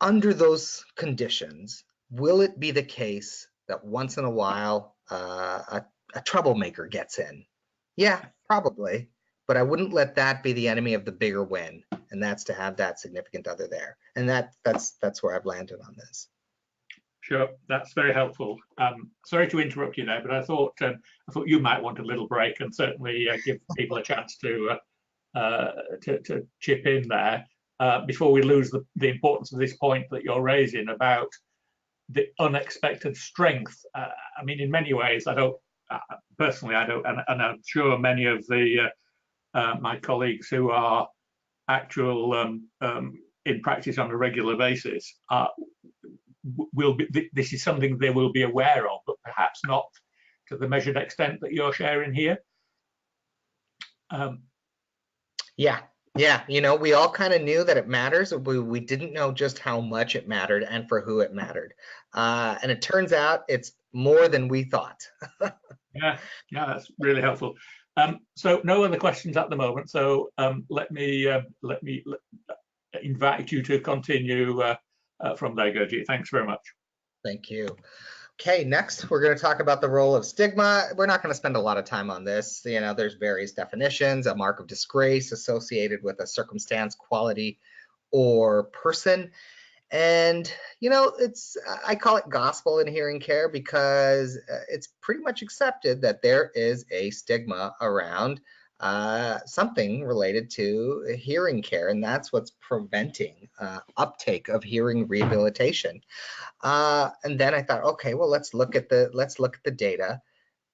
Under those conditions, will it be the case that once in a while a troublemaker gets in? Yeah, probably. But I wouldn't let that be the enemy of the bigger win, and that's to have that significant other there. And that's where I've landed on this. Sure, that's very helpful. Sorry to interrupt you there, but I thought you might want a little break, and certainly give people a chance to chip in there before we lose the importance of this point that you're raising about the unexpected strength. I mean, in many ways, I don't personally, I don't, and I'm sure many of the my colleagues who are actual in practice on a regular basis will be, this is something they will be aware of, but perhaps not to the measured extent that you're sharing here. Yeah, you know, we all kind of knew that it matters. We didn't know just how much it mattered and for who it mattered. And it turns out it's more than we thought. Yeah, that's really helpful. So no other questions at the moment. So let me invite you to continue from there, Gurjit. Thanks very much. Thank you. Okay, next we're going to talk about the role of stigma. We're not going to spend a lot of time on this. You know, there's various definitions: a mark of disgrace associated with a circumstance, quality, or person. And, you know, I call it gospel in hearing care because it's pretty much accepted that there is a stigma around something related to hearing care, and that's what's preventing uptake of hearing rehabilitation. And then I thought, okay, well, let's look at the data.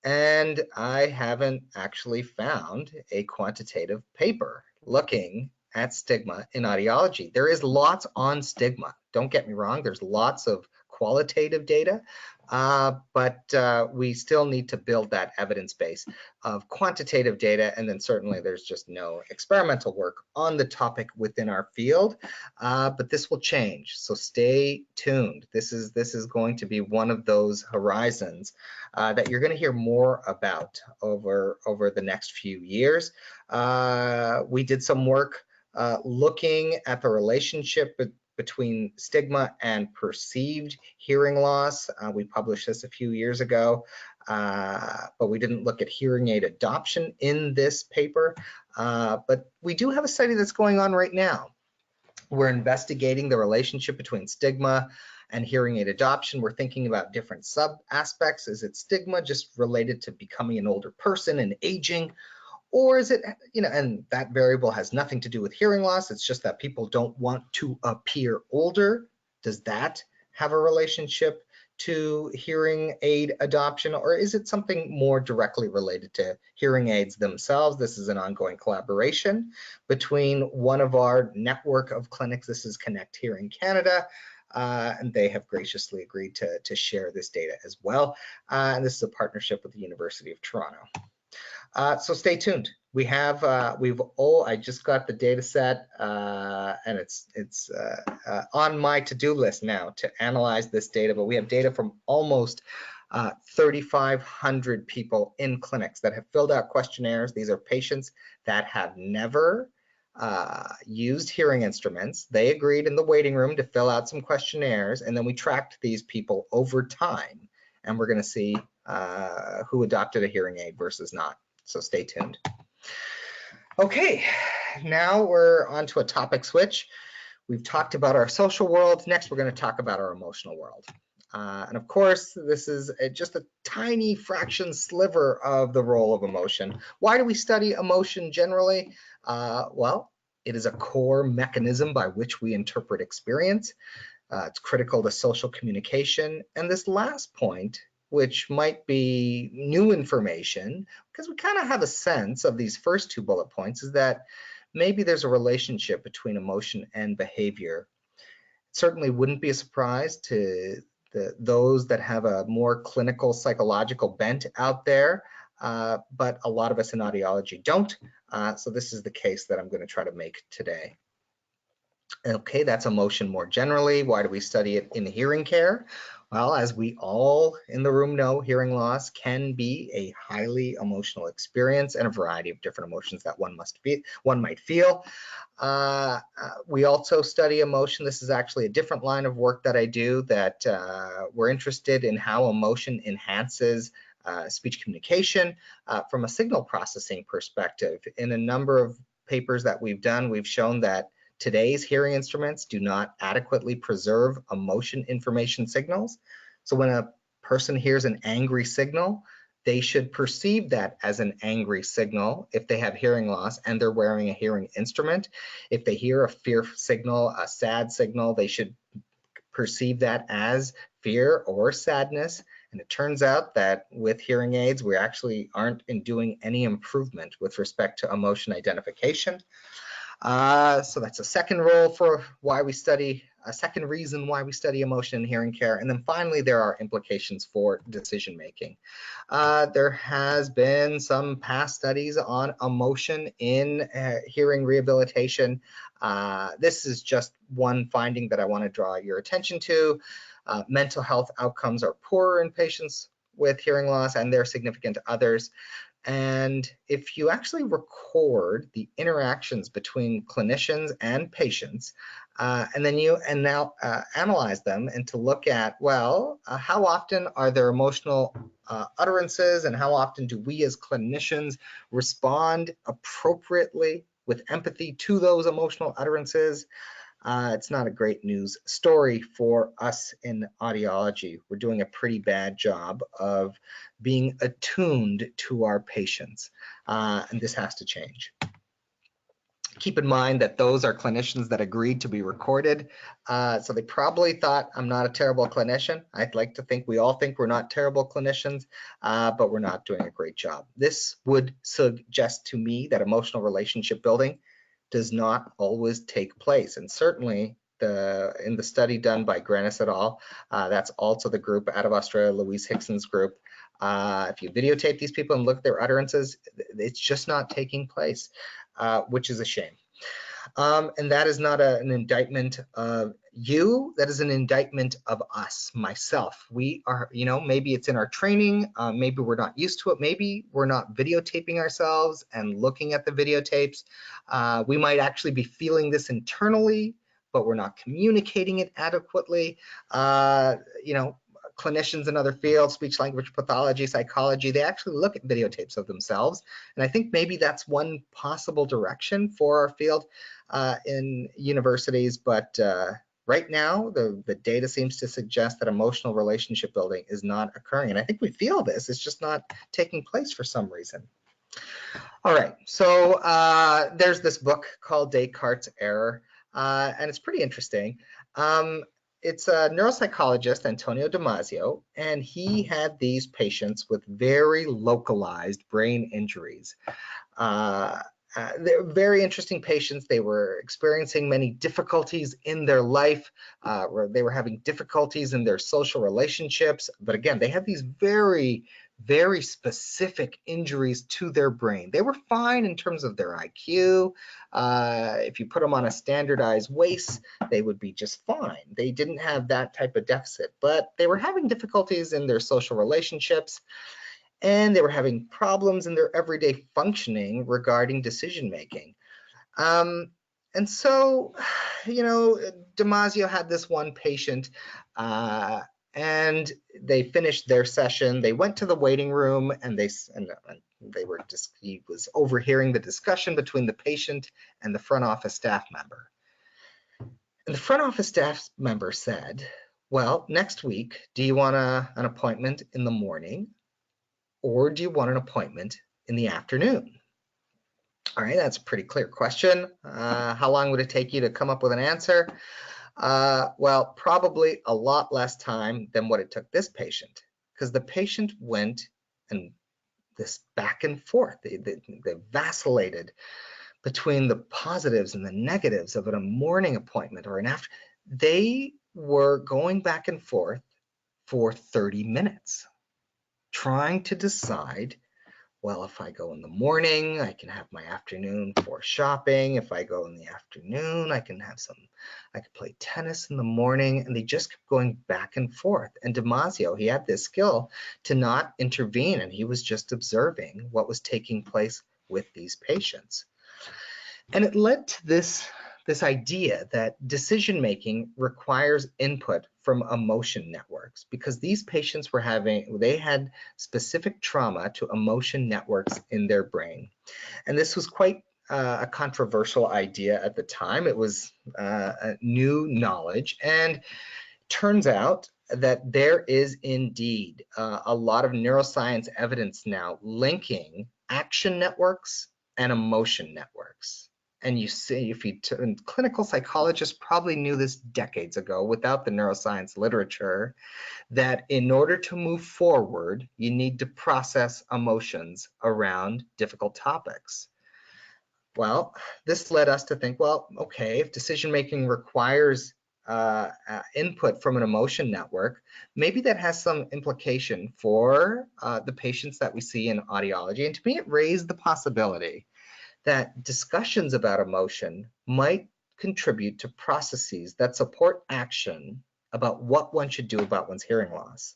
And I haven't actually found a quantitative paper looking at stigma in audiology. There is lots on stigma. Don't get me wrong, there's lots of qualitative data, but we still need to build that evidence base of quantitative data, and then certainly there's just no experimental work on the topic within our field, but this will change, so stay tuned. This is going to be one of those horizons that you're going to hear more about over the next few years. We did some work looking at the relationship between stigma and perceived hearing loss. We published this a few years ago, but we didn't look at hearing aid adoption in this paper. But we do have a study that's going on right now. We're investigating the relationship between stigma and hearing aid adoption. We're thinking about different sub aspects. Is it stigma just related to becoming an older person and aging? Or is it, you know, and that variable has nothing to do with hearing loss. It's just that people don't want to appear older. Does that have a relationship to hearing aid adoption? Or is it something more directly related to hearing aids themselves? This is an ongoing collaboration between one of our network of clinics. This is Connect Hearing Canada. And they have graciously agreed to share this data as well. And this is a partnership with the University of Toronto. So stay tuned. I just got the data set, and it's on my to-do list now to analyze this data, but we have data from almost 3,500 people in clinics that have filled out questionnaires. These are patients that have never used hearing instruments. They agreed in the waiting room to fill out some questionnaires, and then we tracked these people over time, and we're going to see who adopted a hearing aid versus not. So stay tuned. Okay, now we're on to a topic switch. We've talked about our social world. Next, we're going to talk about our emotional world. And of course, this is just a tiny fraction sliver of the role of emotion. Why do we study emotion generally? Well, it is a core mechanism by which we interpret experience. It's critical to social communication. And this last point, which might be new information, because we kind of have a sense of these first two bullet points, is that maybe there's a relationship between emotion and behavior. It certainly wouldn't be a surprise to those that have a more clinical psychological bent out there but a lot of us in audiology don't. So this is the case that I'm going to try to make today. Okay, that's emotion more generally. Why do we study it in hearing care? Well, as we all in the room know, hearing loss can be a highly emotional experience and a variety of different emotions that one might feel. We also study emotion. This is actually a different line of work that I do, that we're interested in how emotion enhances speech communication from a signal processing perspective. In a number of papers that we've done, we've shown that today's hearing instruments do not adequately preserve emotion information signals. So when a person hears an angry signal, they should perceive that as an angry signal if they have hearing loss and they're wearing a hearing instrument. If they hear a fear signal, a sad signal, they should perceive that as fear or sadness. And it turns out that with hearing aids, we actually aren't doing any improvement with respect to emotion identification. So that's a second role for why we study, a second reason why we study emotion in hearing care. And then finally, there are implications for decision making. There has been some past studies on emotion in hearing rehabilitation. This is just one finding that I want to draw your attention to. Mental health outcomes are poorer in patients with hearing loss and their significant others. And if you actually record the interactions between clinicians and patients, and then now analyze them, and to look at, well, how often are there emotional utterances, and how often do we as clinicians respond appropriately with empathy to those emotional utterances? It's not a great news story for us in audiology. We're doing a pretty bad job of being attuned to our patients, and this has to change. Keep in mind that those are clinicians that agreed to be recorded, so they probably thought I'm not a terrible clinician. I'd like to think we all think we're not terrible clinicians, but we're not doing a great job. This would suggest to me that emotional relationship building does not always take place. And certainly in the study done by Grannis et al., that's also the group out of Australia, Louise Hickson's group. If you videotape these people and look at their utterances, it's just not taking place, which is a shame. And that is not an indictment of you, that is an indictment of us, myself. We are, maybe it's in our training, maybe we're not used to it, maybe we're not videotaping ourselves and looking at the videotapes. We might actually be feeling this internally, but we're not communicating it adequately. Clinicians in other fields, speech language pathology, psychology, they actually look at videotapes of themselves. And I think maybe that's one possible direction for our field in universities. But right now, the data seems to suggest that emotional relationship building is not occurring. And I think we feel this, it's just not taking place for some reason. All right, so there's this book called Descartes' Error, and it's pretty interesting. It's a neuropsychologist, Antonio Damasio, and he had these patients with very localized brain injuries. They're very interesting patients. They were experiencing many difficulties in their life. They were having difficulties in their social relationships. But again, they had these very, very specific injuries to their brain. They were fine in terms of their IQ. If you put them on a standardized WAIS, they would be just fine. They didn't have that type of deficit, but they were having difficulties in their social relationships, and they were having problems in their everyday functioning regarding decision making. And so, Damasio had this one patient, and they finished their session. They went to the waiting room, and he was overhearing the discussion between the patient and the front office staff member. And the front office staff member said, well, next week, do you want an appointment in the morning, or do you want an appointment in the afternoon? All right, that's a pretty clear question. How long would it take you to come up with an answer? Well, probably a lot less time than what it took this patient, because the patient went and this back and forth. They vacillated between the positives and the negatives of a morning appointment or an after. They were going back and forth for 30 minutes, trying to decide Well, if I go in the morning, I can have my afternoon for shopping. If I go in the afternoon, I can play tennis in the morning. And they just kept going back and forth. And Damasio, he had this skill to not intervene, and he was just observing what was taking place with these patients. And it led to this idea that decision-making requires input from emotion networks, because these patients they had specific trauma to emotion networks in their brain. And this was quite a controversial idea at the time. It was a new knowledge, and turns out that there is indeed a lot of neuroscience evidence now linking action networks and emotion networks. And you see, clinical psychologists probably knew this decades ago without the neuroscience literature, that in order to move forward, you need to process emotions around difficult topics. Well, this led us to think, well, okay, if decision-making requires input from an emotion network, maybe that has some implication for the patients that we see in audiology. And to me, it raised the possibility that discussions about emotion might contribute to processes that support action about what one should do about one's hearing loss.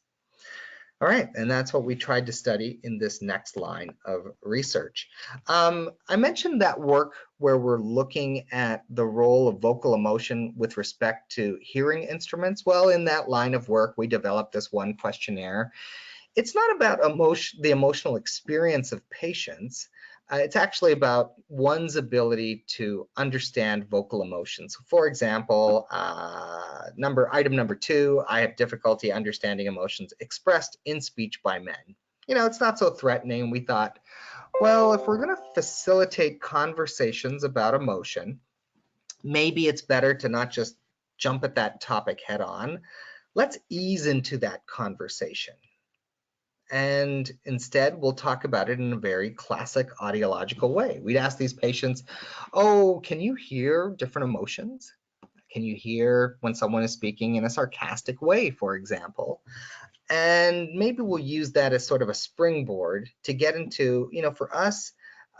All right, and that's what we tried to study in this next line of research. I mentioned that work where we're looking at the role of vocal emotion with respect to hearing instruments. Well, in that line of work, we developed this one questionnaire. It's not about the emotional experience of patients. It's actually about one's ability to understand vocal emotions. For example, item number 2, I have difficulty understanding emotions expressed in speech by men. You know, it's not so threatening. We thought, well, if we're going to facilitate conversations about emotion, maybe it's better to not just jump at that topic head on. Let's ease into that conversation. And instead, we'll talk about it in a very classic audiological way. We'd ask these patients, oh, can you hear different emotions? Can you hear when someone is speaking in a sarcastic way, for example? And maybe we'll use that as sort of a springboard to get into, you know, for us,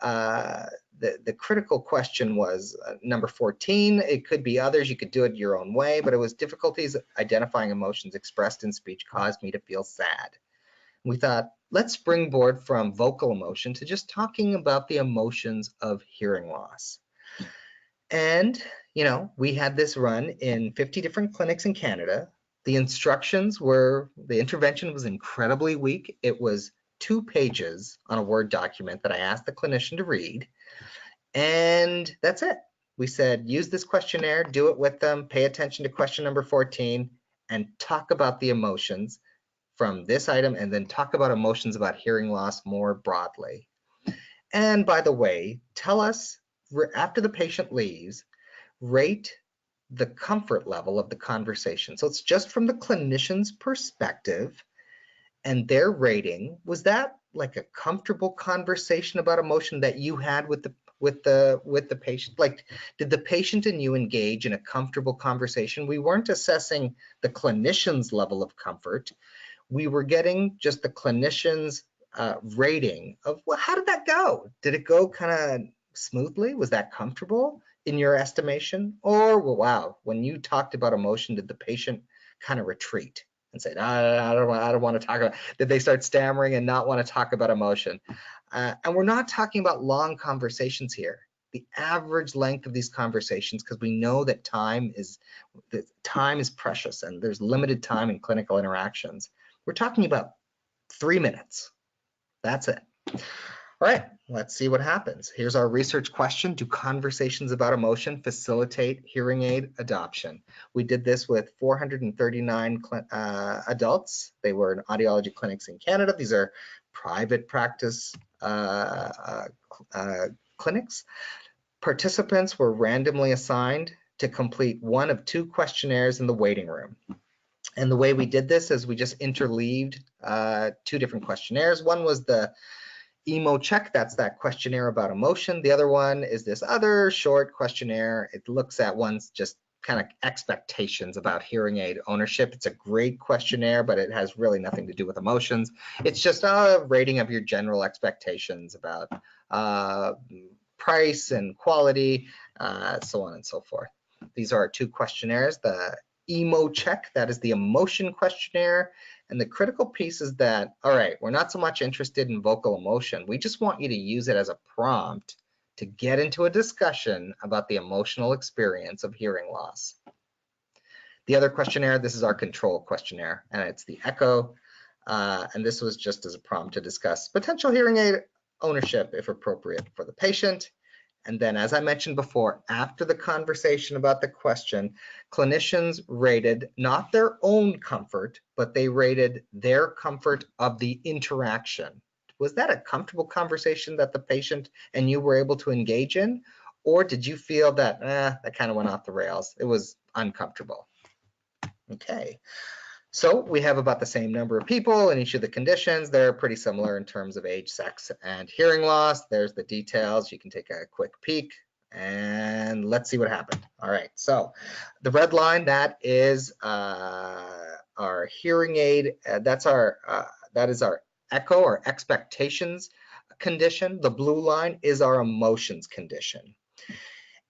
the critical question was number 14. It could be others. You could do it your own way, but it was difficulties identifying emotions expressed in speech caused me to feel sad. We thought, let's springboard from vocal emotion to just talking about the emotions of hearing loss. And, you know, we had this run in 50 different clinics in Canada. The intervention was incredibly weak. It was 2 pages on a Word document that I asked the clinician to read. And that's it. We said, use this questionnaire, do it with them, pay attention to question number 14, and talk about the emotions from this item, and then talk about emotions about hearing loss more broadly. And by the way, tell us, after the patient leaves, rate the comfort level of the conversation. So it's just from the clinician's perspective and their rating. Was that like a comfortable conversation about emotion that you had with the patient? Like, did the patient and you engage in a comfortable conversation? We weren't assessing the clinician's level of comfort. We were getting just the clinician's rating of, well, how did that go? Did it go kind of smoothly? Was that comfortable in your estimation? Or, well, wow, when you talked about emotion, did the patient kind of retreat and say, I don't want to talk about it? Did they start stammering and not want to talk about emotion? And we're not talking about long conversations here. The average length of these conversations, because we know that time is precious and there's limited time in clinical interactions. We're talking about 3 minutes. That's it. All right, let's see what happens. Here's our research question. Do conversations about emotion facilitate hearing aid adoption? We did this with 439 adults. They were in audiology clinics in Canada. These are private practice clinics. Participants were randomly assigned to complete one of 2 questionnaires in the waiting room. And the way we did this is we just interleaved 2 different questionnaires. One was the emo check, that's that questionnaire about emotion. The other one is this other short questionnaire. It looks at one's just kind of expectations about hearing aid ownership. It's a great questionnaire, but it has really nothing to do with emotions. It's just a rating of your general expectations about price and quality, so on and so forth. These are our two questionnaires. The emo check, that is the emotion questionnaire. And the critical piece is that, all right, we're not so much interested in vocal emotion. We just want you to use it as a prompt to get into a discussion about the emotional experience of hearing loss. The other questionnaire, this is our control questionnaire, and it's the echo. And this was just as a prompt to discuss potential hearing aid ownership if appropriate for the patient. And then, as I mentioned before, after the conversation about the question, clinicians rated not their own comfort, but they rated their comfort of the interaction. Was that a comfortable conversation that the patient and you were able to engage in? Or did you feel that, that kind of went off the rails? It was uncomfortable. Okay. So we have about the same number of people in each of the conditions. They're pretty similar in terms of age, sex, and hearing loss. There's the details. You can take a quick peek and let's see what happened. All right, so the red line, that is our hearing aid. That is our echo or expectations condition. The blue line is our emotions condition.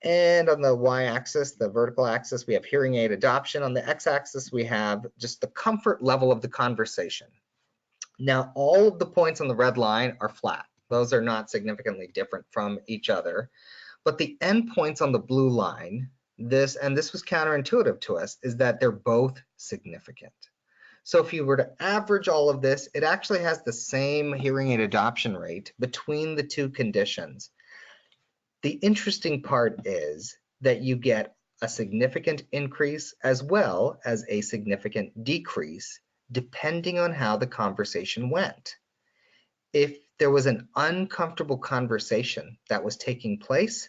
And on the y-axis, the vertical axis, we have hearing aid adoption. On the x-axis, we have just the comfort level of the conversation. Now, all of the points on the red line are flat. Those are not significantly different from each other. But the endpoints on the blue line, this was counterintuitive to us, is that they're both significant. So if you were to average all of this, it actually has the same hearing aid adoption rate between the two conditions. The interesting part is that you get a significant increase as well as a significant decrease depending on how the conversation went. If there was an uncomfortable conversation that was taking place,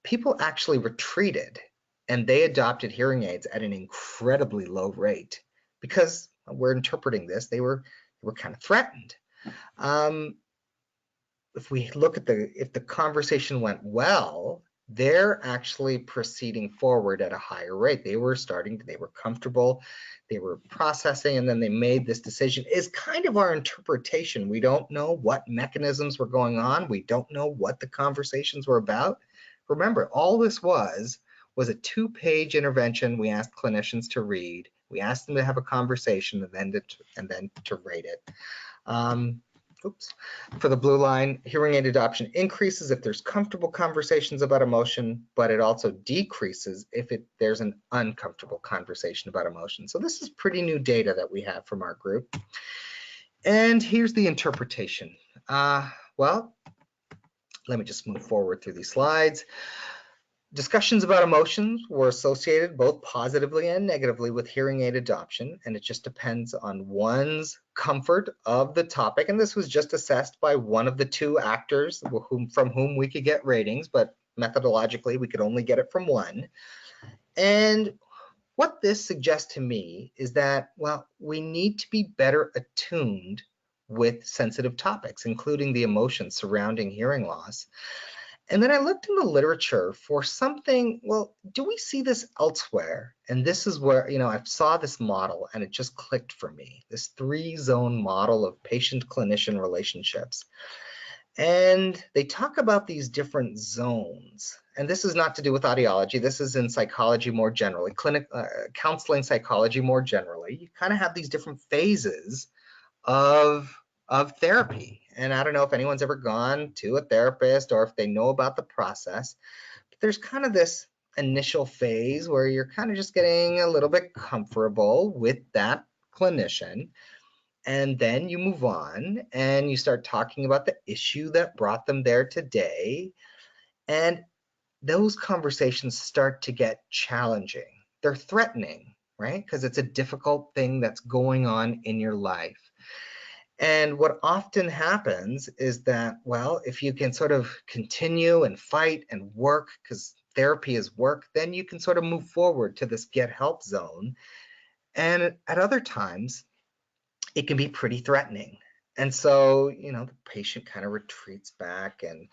people actually retreated and they adopted hearing aids at an incredibly low rate because we're interpreting this, they were kind of threatened. If we look at if the conversation went well, they're actually proceeding forward at a higher rate. They were comfortable, they were processing, and then they made this decision. Is kind of our interpretation. We don't know what mechanisms were going on. We don't know what the conversations were about. Remember, all this was a 2-page intervention we asked clinicians to read. We asked them to have a conversation and then to rate it. For the blue line, hearing aid adoption increases if there's comfortable conversations about emotion, but it also decreases if there's an uncomfortable conversation about emotion. So this is pretty new data that we have from our group. And here's the interpretation. Well, let me just move forward through these slides. Discussions about emotions were associated both positively and negatively with hearing aid adoption, and it just depends on one's comfort of the topic. And this was just assessed by one of the two actors from whom we could get ratings, but methodologically we could only get it from one. And what this suggests to me is that, well, we need to be better attuned with sensitive topics, including the emotions surrounding hearing loss. And then I looked in the literature for something, well, do we see this elsewhere? And this is where, I saw this model and it just clicked for me, this 3-zone model of patient-clinician relationships. And they talk about these different zones. And this is not to do with audiology. This is in psychology more generally, counseling psychology more generally. You kind of have these different phases of therapy. And I don't know if anyone's ever gone to a therapist or if they know about the process, but there's kind of this initial phase where you're kind of just getting a little bit comfortable with that clinician. And then you move on and you start talking about the issue that brought them there today. And those conversations start to get challenging. They're threatening, right? Because it's a difficult thing that's going on in your life. And what often happens is that, well, if you can sort of continue and fight and work, because therapy is work, then you can sort of move forward to this get help zone. And at other times, it can be pretty threatening. And so, you know, the patient kind of retreats back and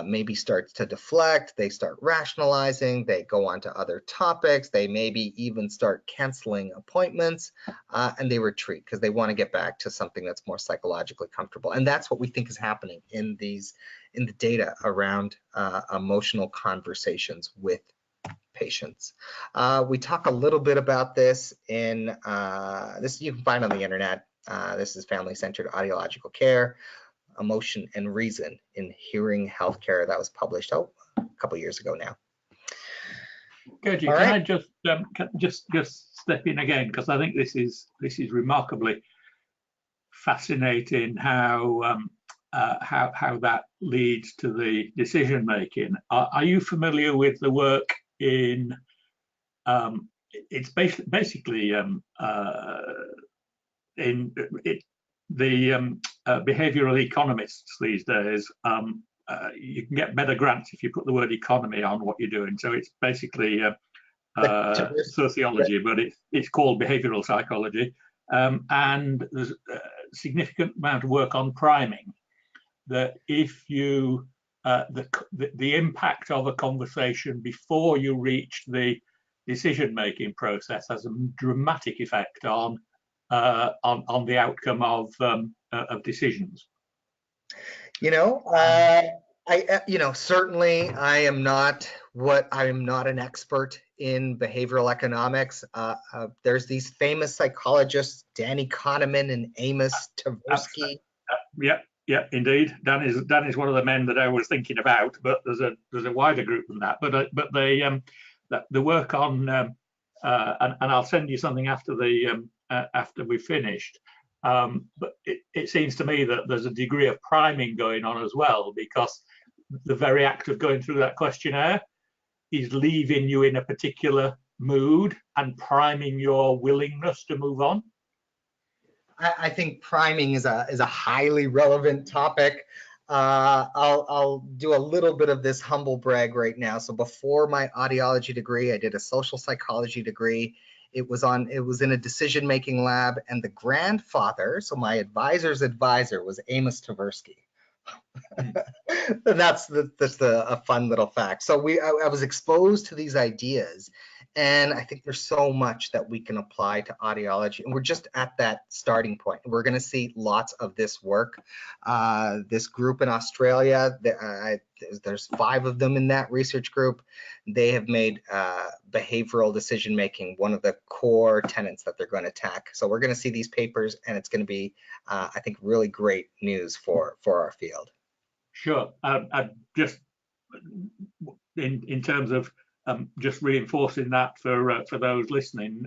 maybe starts to deflect. They start rationalizing. They go on to other topics. They maybe even start canceling appointments, and they retreat because they want to get back to something that's more psychologically comfortable. And that's what we think is happening in the data around emotional conversations with patients. We talk a little bit about this in this you can find on the internet. This is family-centered audiological care, emotion and reason in hearing healthcare. That was published a couple years ago now. Gurjit, All can right. I just step in again, because I think this is remarkably fascinating how that leads to the decision making. Are you familiar with the work in it's basically in the behavioral economists these days? You can get better grants if you put the word economy on what you're doing. So it's basically sociology, but it's called behavioral psychology. And there's a significant amount of work on priming, that if you the impact of a conversation before you reach the decision-making process has a dramatic effect on the outcome of decisions. You know, certainly I am not an expert in behavioral economics. There's these famous psychologists, Danny Kahneman and Amos Tversky. Yeah, indeed. Dan is one of the men that I was thinking about, but there's a wider group than that. But the work on and I'll send you something after we've finished. But it seems to me that there's a degree of priming going on as well, because the very act of going through that questionnaire is leaving you in a particular mood and priming your willingness to move on. I think priming is a highly relevant topic. I'll do a little bit of this humble brag right now. So before my audiology degree, I did a social psychology degree. It was in a decision-making lab, and the grandfather, so my advisor's advisor, was Amos Tversky. And that's a fun little fact. So I was exposed to these ideas, and I think there's so much that we can apply to audiology, and we're just at that starting point. We're going to see lots of this work. This group in Australia, there's 5 of them in that research group. They have made behavioral decision making one of the core tenets that they're going to attack. So we're going to see these papers, and it's going to be, I think, really great news for our field. Sure. Just in terms of just reinforcing that for those listening,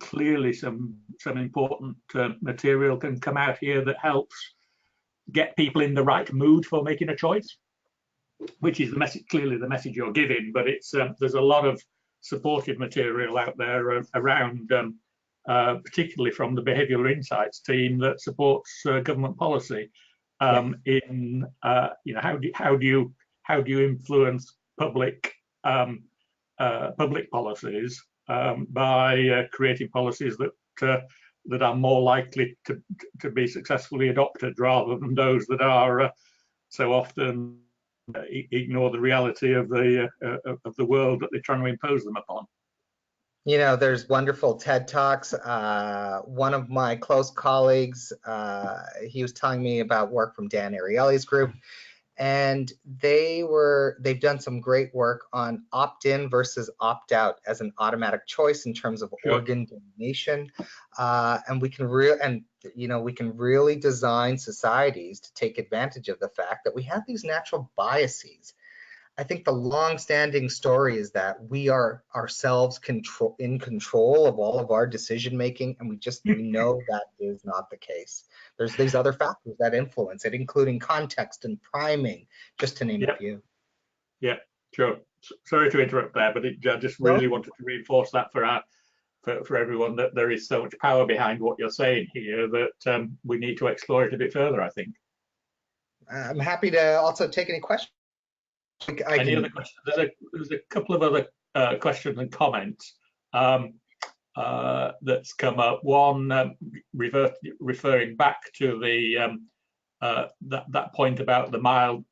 clearly some important material can come out here that helps get people in the right mood for making a choice, which is clearly the message you're giving. But it's there's a lot of supportive material out there around, particularly from the Behavioural Insights team that supports government policy. In how do you influence public policies by creating policies that are more likely to be successfully adopted, rather than those that are so often ignore the reality of the world that they're trying to impose them upon. You know, there's wonderful TED Talks. One of my close colleagues, he was telling me about work from Dan Ariely's group, and they've done some great work on opt-in versus opt-out as an automatic choice in terms of organ donation, and we can really design societies to take advantage of the fact that we have these natural biases. I think the long-standing story is that we are ourselves in control of all of our decision-making, and we know that is not the case. There's these other factors that influence it, including context and priming, just to name a few. Yeah, sure. Sorry to interrupt there, but I just really wanted to reinforce that for everyone, that there is so much power behind what you're saying here that we need to explore it a bit further, I think. I'm happy to also take any questions. Any other questions? There's a couple of other questions and comments. that's come up. One referring back to the that point about the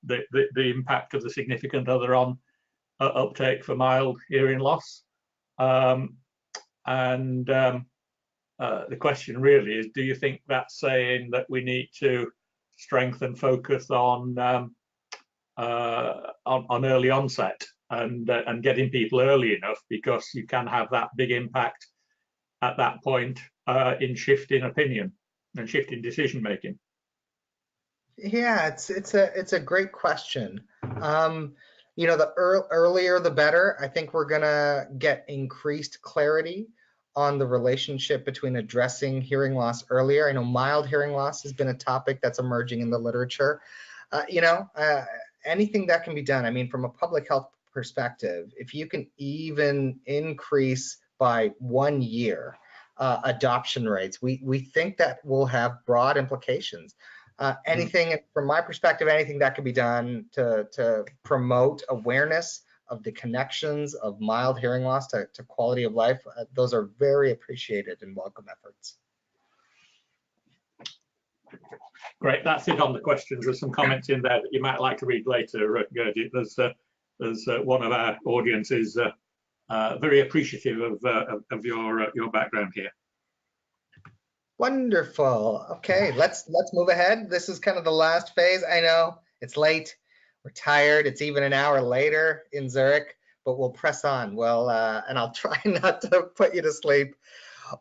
impact of the significant other on uptake for mild hearing loss. The question really is, do you think that's saying that we need to strengthen focus on early onset and getting people early enough, because you can have that big impact at that point in shifting opinion and shifting decision making? Yeah, it's a great question. You know, the earlier the better. I think we're gonna get increased clarity on the relationship between addressing hearing loss earlier. I know mild hearing loss has been a topic that's emerging in the literature. Anything that can be done. I mean, from a public health perspective, if you can even increase by 1 year adoption rates, we think that will have broad implications. Anything, from my perspective, anything that can be done to promote awareness of the connections of mild hearing loss to quality of life, those are very appreciated and welcome efforts. Great, that's it on the questions. There's some comments in there that you might like to read later, Gurjit. There's one of our audiences very appreciative of your background here. Wonderful. Okay, let's move ahead. This is kind of the last phase. I know it's late, we're tired. It's even an hour later in Zurich, but we'll press on. Well, and I'll try not to put you to sleep,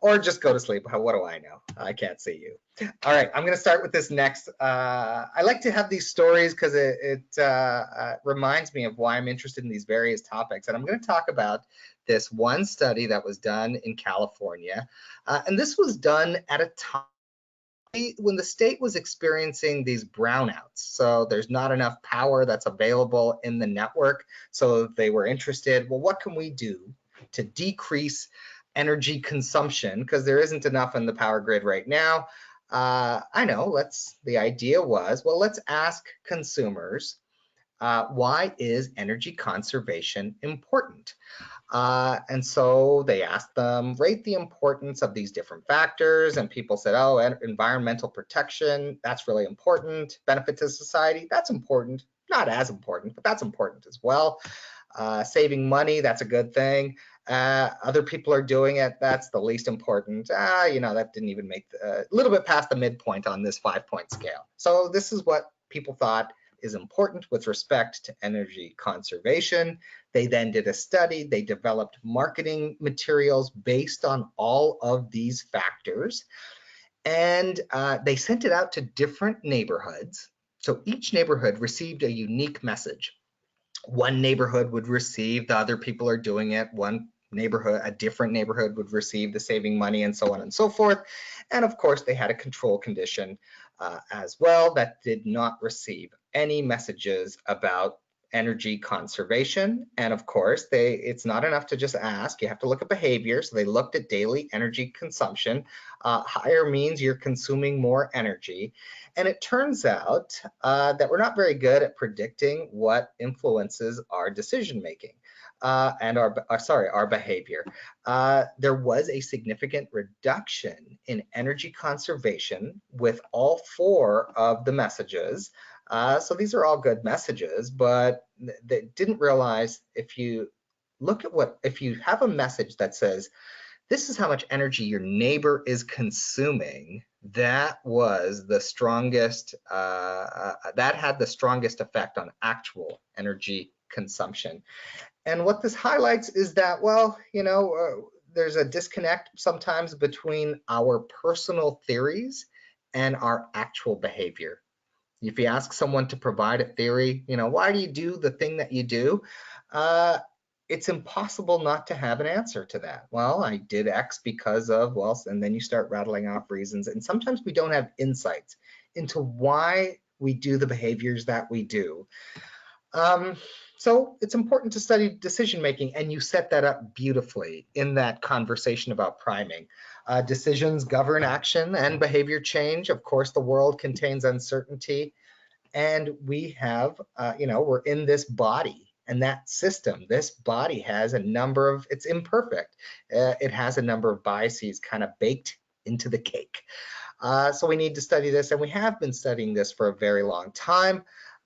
or just go to sleep. What do I know? I can't see you. All right, I'm going to start with this next. I like to have these stories because it reminds me of why I'm interested in these various topics. And I'm going to talk about this one study that was done in California. And this was done at a time when the state was experiencing these brownouts. So there's not enough power that's available in the network. So they were interested, well, what can we do to decrease energy consumption, because there isn't enough in the power grid right now. I know, the idea was, well, let's ask consumers, why is energy conservation important? And so they asked them, rate the importance of these different factors, and people said, oh, environmental protection, that's really important. Benefit to society, that's important. Not as important, but that's important as well. Saving money, that's a good thing. Other people are doing it, that's the least important. You know, that didn't even make a little bit past the midpoint on this 5-point scale. So this is what people thought is important with respect to energy conservation. They then did a study. They developed marketing materials based on all of these factors. And they sent it out to different neighborhoods. So each neighborhood received a unique message. One neighborhood would receive the other people are doing it. One neighborhood, a different neighborhood would receive the saving money, and so on and so forth. And of course, they had a control condition as well that did not receive any messages about energy conservation. And of course, it's not enough to just ask, you have to look at behavior. So they looked at daily energy consumption. Higher means you're consuming more energy. And it turns out that we're not very good at predicting what influences our decision making and our behavior. There was a significant reduction in energy conservation with all 4 of the messages. So these are all good messages, but they didn't realize, if you look at if you have a message that says, this is how much energy your neighbor is consuming, that was the strongest, that had the strongest effect on actual energy consumption. And what this highlights is that, well, you know, there's a disconnect sometimes between our personal theories and our actual behavior. If you ask someone to provide a theory, you know, why do you do the thing that you do? It's impossible not to have an answer to that. Well, I did X because of, well, and then you start rattling off reasons. And sometimes we don't have insights into why we do the behaviors that we do. So it's important to study decision making, and you set that up beautifully in that conversation about priming. Decisions govern action and behavior change. Of course, the world contains uncertainty, and we have, you know, we're in this body And that system, this body has a number of, it's imperfect. It has a number of biases kind of baked into the cake. So we need to study this, and we have been studying this for a very long time.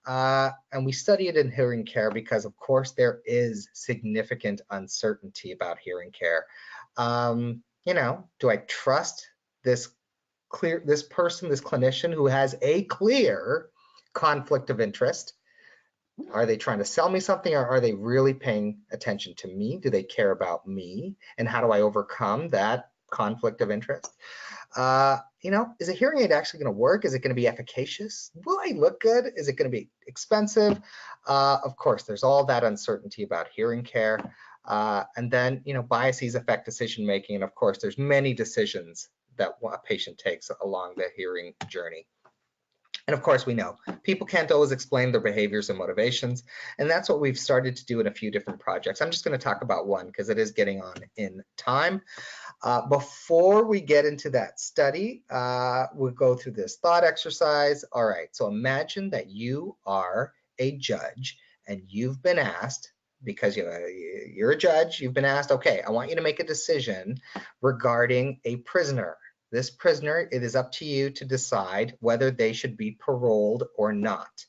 And we study it in hearing care because, of course, there is significant uncertainty about hearing care. You know, do I trust this person, this clinician who has a clear conflict of interest? Are they trying to sell me something, or are they really paying attention to me? Do they care about me? And how do I overcome that conflict of interest? You know, is a hearing aid actually going to work? Is it going to be efficacious? Will I look good? Is it going to be expensive? Of course, there's all that uncertainty about hearing care. And then, you know, biases affect decision making. And of course, there's many decisions that a patient takes along the hearing journey. And of course, we know people can't always explain their behaviors and motivations. And that's what we've started to do in a few different projects. I'm just going to talk about one because it is getting on in time. Before we get into that study, we'll go through this thought exercise. All right, so imagine that you are a judge and you've been asked, because you're a judge, you've been asked, okay, I want you to make a decision regarding a prisoner. This prisoner, it is up to you to decide whether they should be paroled or not.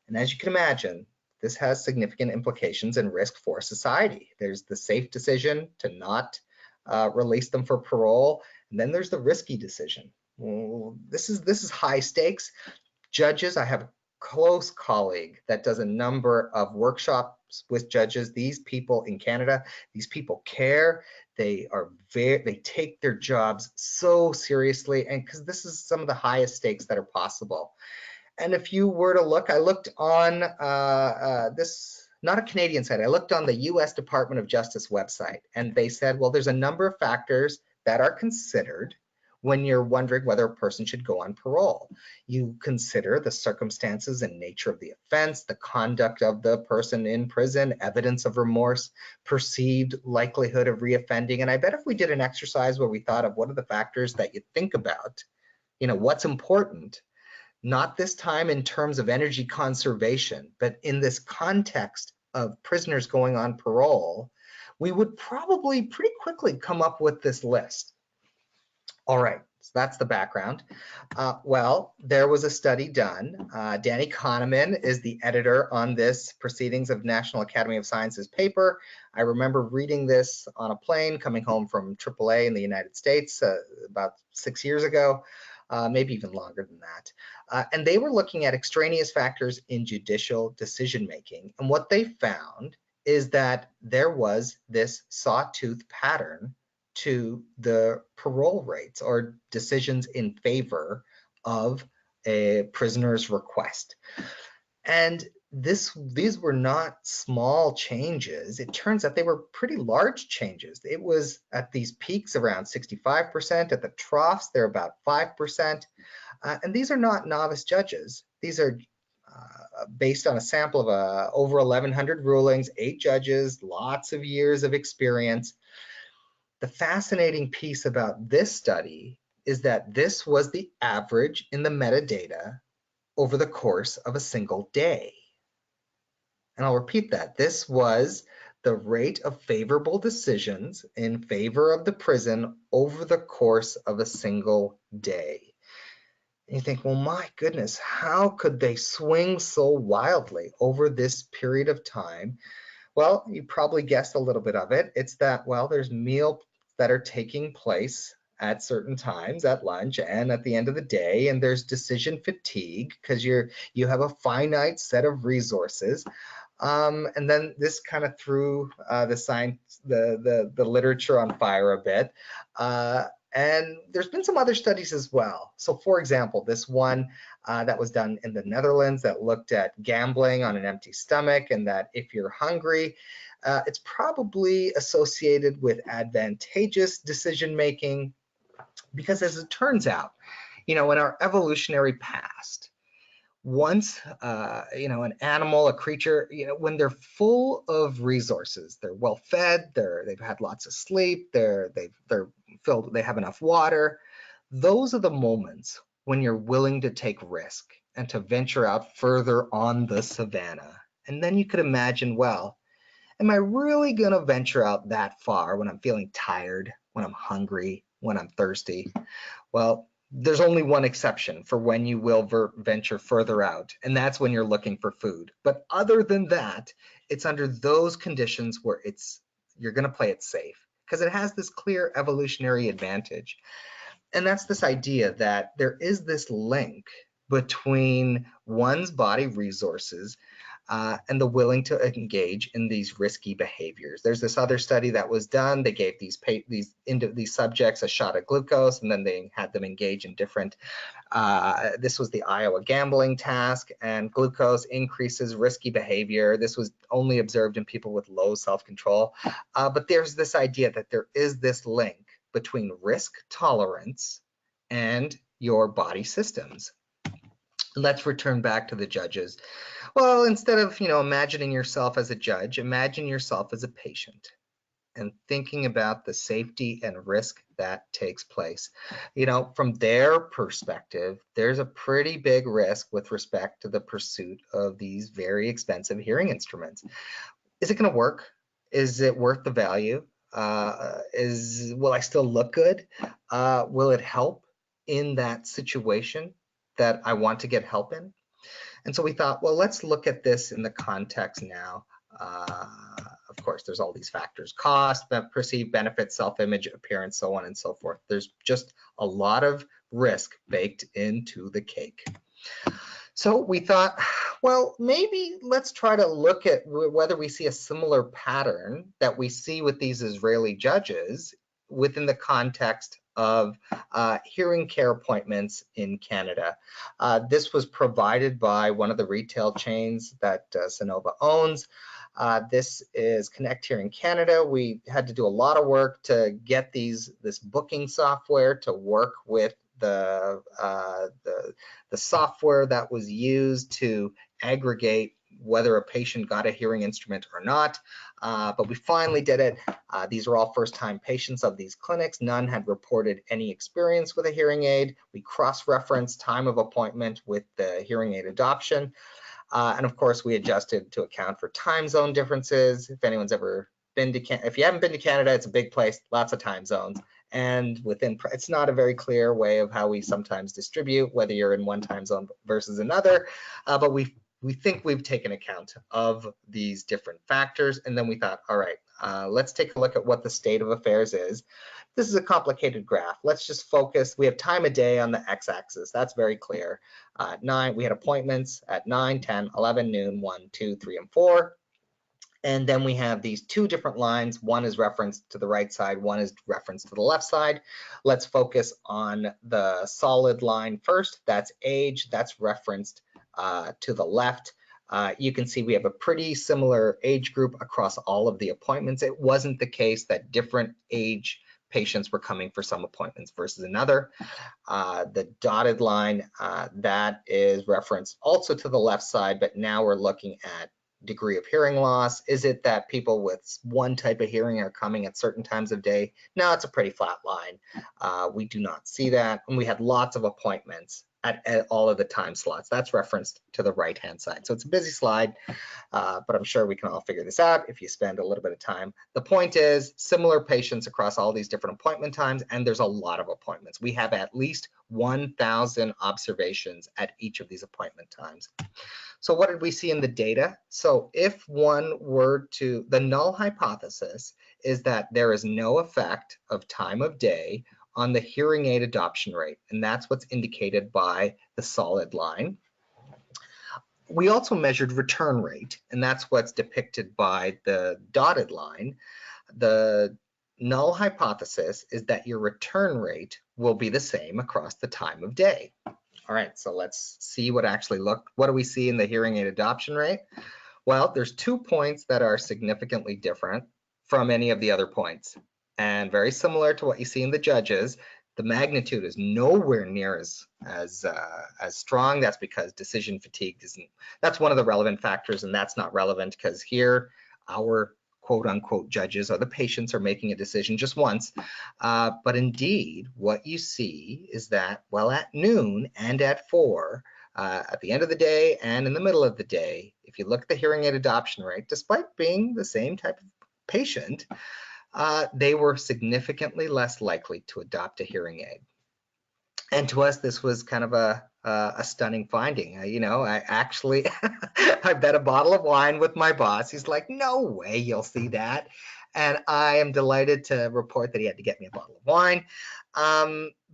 And as you can imagine, this has significant implications and risk for society. There's the safe decision to not release them for parole, and then there's the risky decision. Well, this is high stakes. Judges, I have a close colleague that does a number of workshops with judges. These people in Canada, these people care. They take their jobs so seriously, and because this is some of the highest stakes that are possible. And if you were to look, I looked on this, not a Canadian site, I looked on the US Department of Justice website, and they said, well, there's a number of factors that are considered when you're wondering whether a person should go on parole. You consider the circumstances and nature of the offense, the conduct of the person in prison, evidence of remorse, perceived likelihood of reoffending. And I bet if we did an exercise where we thought of what are the factors that you think about, you know, what's important, not this time in terms of energy conservation, but in this context of prisoners going on parole, we would probably pretty quickly come up with this list. All right, so that's the background. Well, there was a study done. Danny Kahneman is the editor on this Proceedings of National Academy of Sciences paper. I remember reading this on a plane coming home from AAA in the United States about 6 years ago. Maybe even longer than that. And they were looking at extraneous factors in judicial decision-making. And what they found is that there was this sawtooth pattern to the parole rates or decisions in favor of a prisoner's request. And these were not small changes. It turns out they were pretty large changes. It was at these peaks around 65%. At the troughs, they're about 5%. And these are not novice judges. These are based on a sample of over 1,100 rulings, 8 judges, lots of years of experience. The fascinating piece about this study is that this was the average in the metadata over the course of a single day. And I'll repeat that. This was the rate of favorable decisions in favor of the prison over the course of a single day. And you think, well, my goodness, how could they swing so wildly over this period of time? Well, you probably guessed a little bit of it. It's that, well, there's meals that are taking place at certain times at lunch and at the end of the day, and there's decision fatigue because you have a finite set of resources. And then this kind of threw the science, the literature on fire a bit. And there's been some other studies as well. So for example, this one that was done in the Netherlands that looked at gambling on an empty stomach, and that if you're hungry, it's probably associated with advantageous decision making, because as it turns out, you know, in our evolutionary past, once an animal, a creature, you know, when they're full of resources, they're well fed, they've had lots of sleep, they're filled, they have enough water, those are the moments when you're willing to take risk and to venture out further on the savannah And then you could imagine, well, am I really going to venture out that far when I'm feeling tired, when I'm hungry, when I'm thirsty? Well, there's only one exception for when you will venture further out, and that's when you're looking for food. But other than that, it's under those conditions where you're going to play it safe, because it has this clear evolutionary advantage. And that's this idea that there is this link between one's body resources and the willing to engage in these risky behaviors. There's this other study that was done. They gave these subjects a shot of glucose, and then they had them engage in different, this was the Iowa gambling task, and glucose increases risky behavior. This was only observed in people with low self-control. But there's this idea that there is this link between risk tolerance and your body systems. Let's return back to the judges. Well, instead of, imagining yourself as a judge, imagine yourself as a patient and thinking about the safety and risk that takes place. From their perspective, there's a pretty big risk with respect to the pursuit of these very expensive hearing instruments. Is it going to work? Is it worth the value? Will I still look good? Will it help in that situation that I want to get help in? And so we thought, well, let's look at this in the context now. Of course, there's all these factors: cost, perceived benefits, self-image, appearance, so on and so forth. There's just a lot of risk baked into the cake. So we thought, well, maybe let's try to look at whether we see a similar pattern that we see with these Israeli judges within the context of hearing care appointments in Canada. This was provided by one of the retail chains that Sonova owns. This is Connect Hearing Canada. We had to do a lot of work to get this booking software to work with the software that was used to aggregate whether a patient got a hearing instrument or not. But we finally did it. These are all first-time patients of these clinics. None had reported any experience with a hearing aid. We cross-referenced time of appointment with the hearing aid adoption. And of course, we adjusted to account for time zone differences. If anyone's ever been to Canada, if you haven't been to Canada, it's a big place, lots of time zones. And it's not a very clear way of how we sometimes distribute, whether you're in one time zone versus another. But we think we've taken account of these different factors. And then we thought, all right, let's take a look at what the state of affairs is. This is a complicated graph. Let's just focus. We have time of day on the x-axis. That's very clear. We had appointments at 9, 10, 11, noon, 1, 2, 3, and 4. And then we have these two different lines. One is referenced to the right side, one is referenced to the left side. Let's focus on the solid line first. That's age. That's referenced to the left. You can see we have a pretty similar age group across all of the appointments. It wasn't the case that different age patients were coming for some appointments versus another. The dotted line, that is referenced also to the left side, but now we're looking at degree of hearing loss. Is it that people with one type of hearing are coming at certain times of day? No, it's a pretty flat line. We do not see that. And we had lots of appointments at all of the time slots. That's referenced to the right-hand side. So it's a busy slide, but I'm sure we can all figure this out if you spend a little bit of time. The point is similar patients across all these different appointment times, and there's a lot of appointments. We have at least 1,000 observations at each of these appointment times. So what did we see in the data? So if one were to, the null hypothesis is that there is no effect of time of day on the hearing aid adoption rate, and that's what's indicated by the solid line. We also measured return rate, and that's what's depicted by the dotted line. The null hypothesis is that your return rate will be the same across the time of day. All right, so let's see what do we see in the hearing aid adoption rate? Well, there's 2 points that are significantly different from any of the other points. And very similar to what you see in the judges, the magnitude is nowhere near as strong. That's because decision fatigue that's one of the relevant factors, and that's not relevant because here our quote unquote judges or the patients are making a decision just once. But indeed, what you see is that, well, at noon and at 4, at the end of the day and in the middle of the day, if you look at the hearing aid adoption rate, despite being the same type of patient, they were significantly less likely to adopt a hearing aid. And to us, this was kind of a stunning finding. I actually, I bet a bottle of wine with my boss. He's like, no way you'll see that. And I am delighted to report that he had to get me a bottle of wine.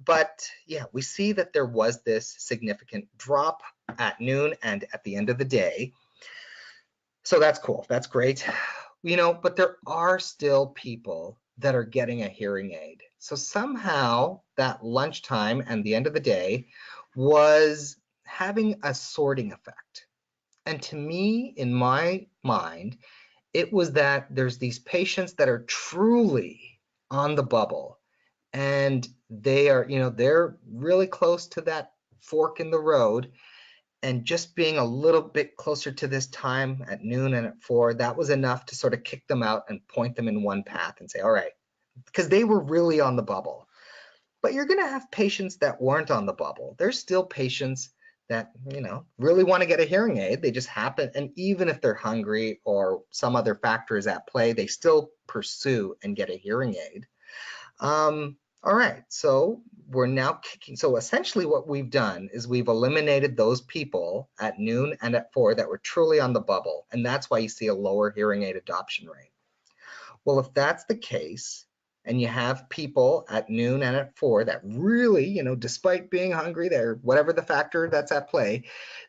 But yeah, we see that there was this significant drop at noon and at the end of the day. So that's cool. That's great. But there are still people that are getting a hearing aid. So somehow that lunchtime and the end of the day was having a sorting effect. And to me, in my mind, it was that there's these patients that are truly on the bubble, and they are, they're really close to that fork in the road. And just being a little bit closer to this time at noon and at 4, that was enough to sort of kick them out and point them in one path and say, all right, because they were really on the bubble. But you're going to have patients that weren't on the bubble. There's still patients that, really want to get a hearing aid. They just happen, and even if they're hungry or some other factor is at play, they still pursue and get a hearing aid. All right, so we're now kicking. So essentially what we've done is we've eliminated those people at noon and at 4 that were truly on the bubble. And that's why you see a lower hearing aid adoption rate. Well, if that's the case, and you have people at noon and at 4 that really, despite being hungry, they're whatever the factor that's at play,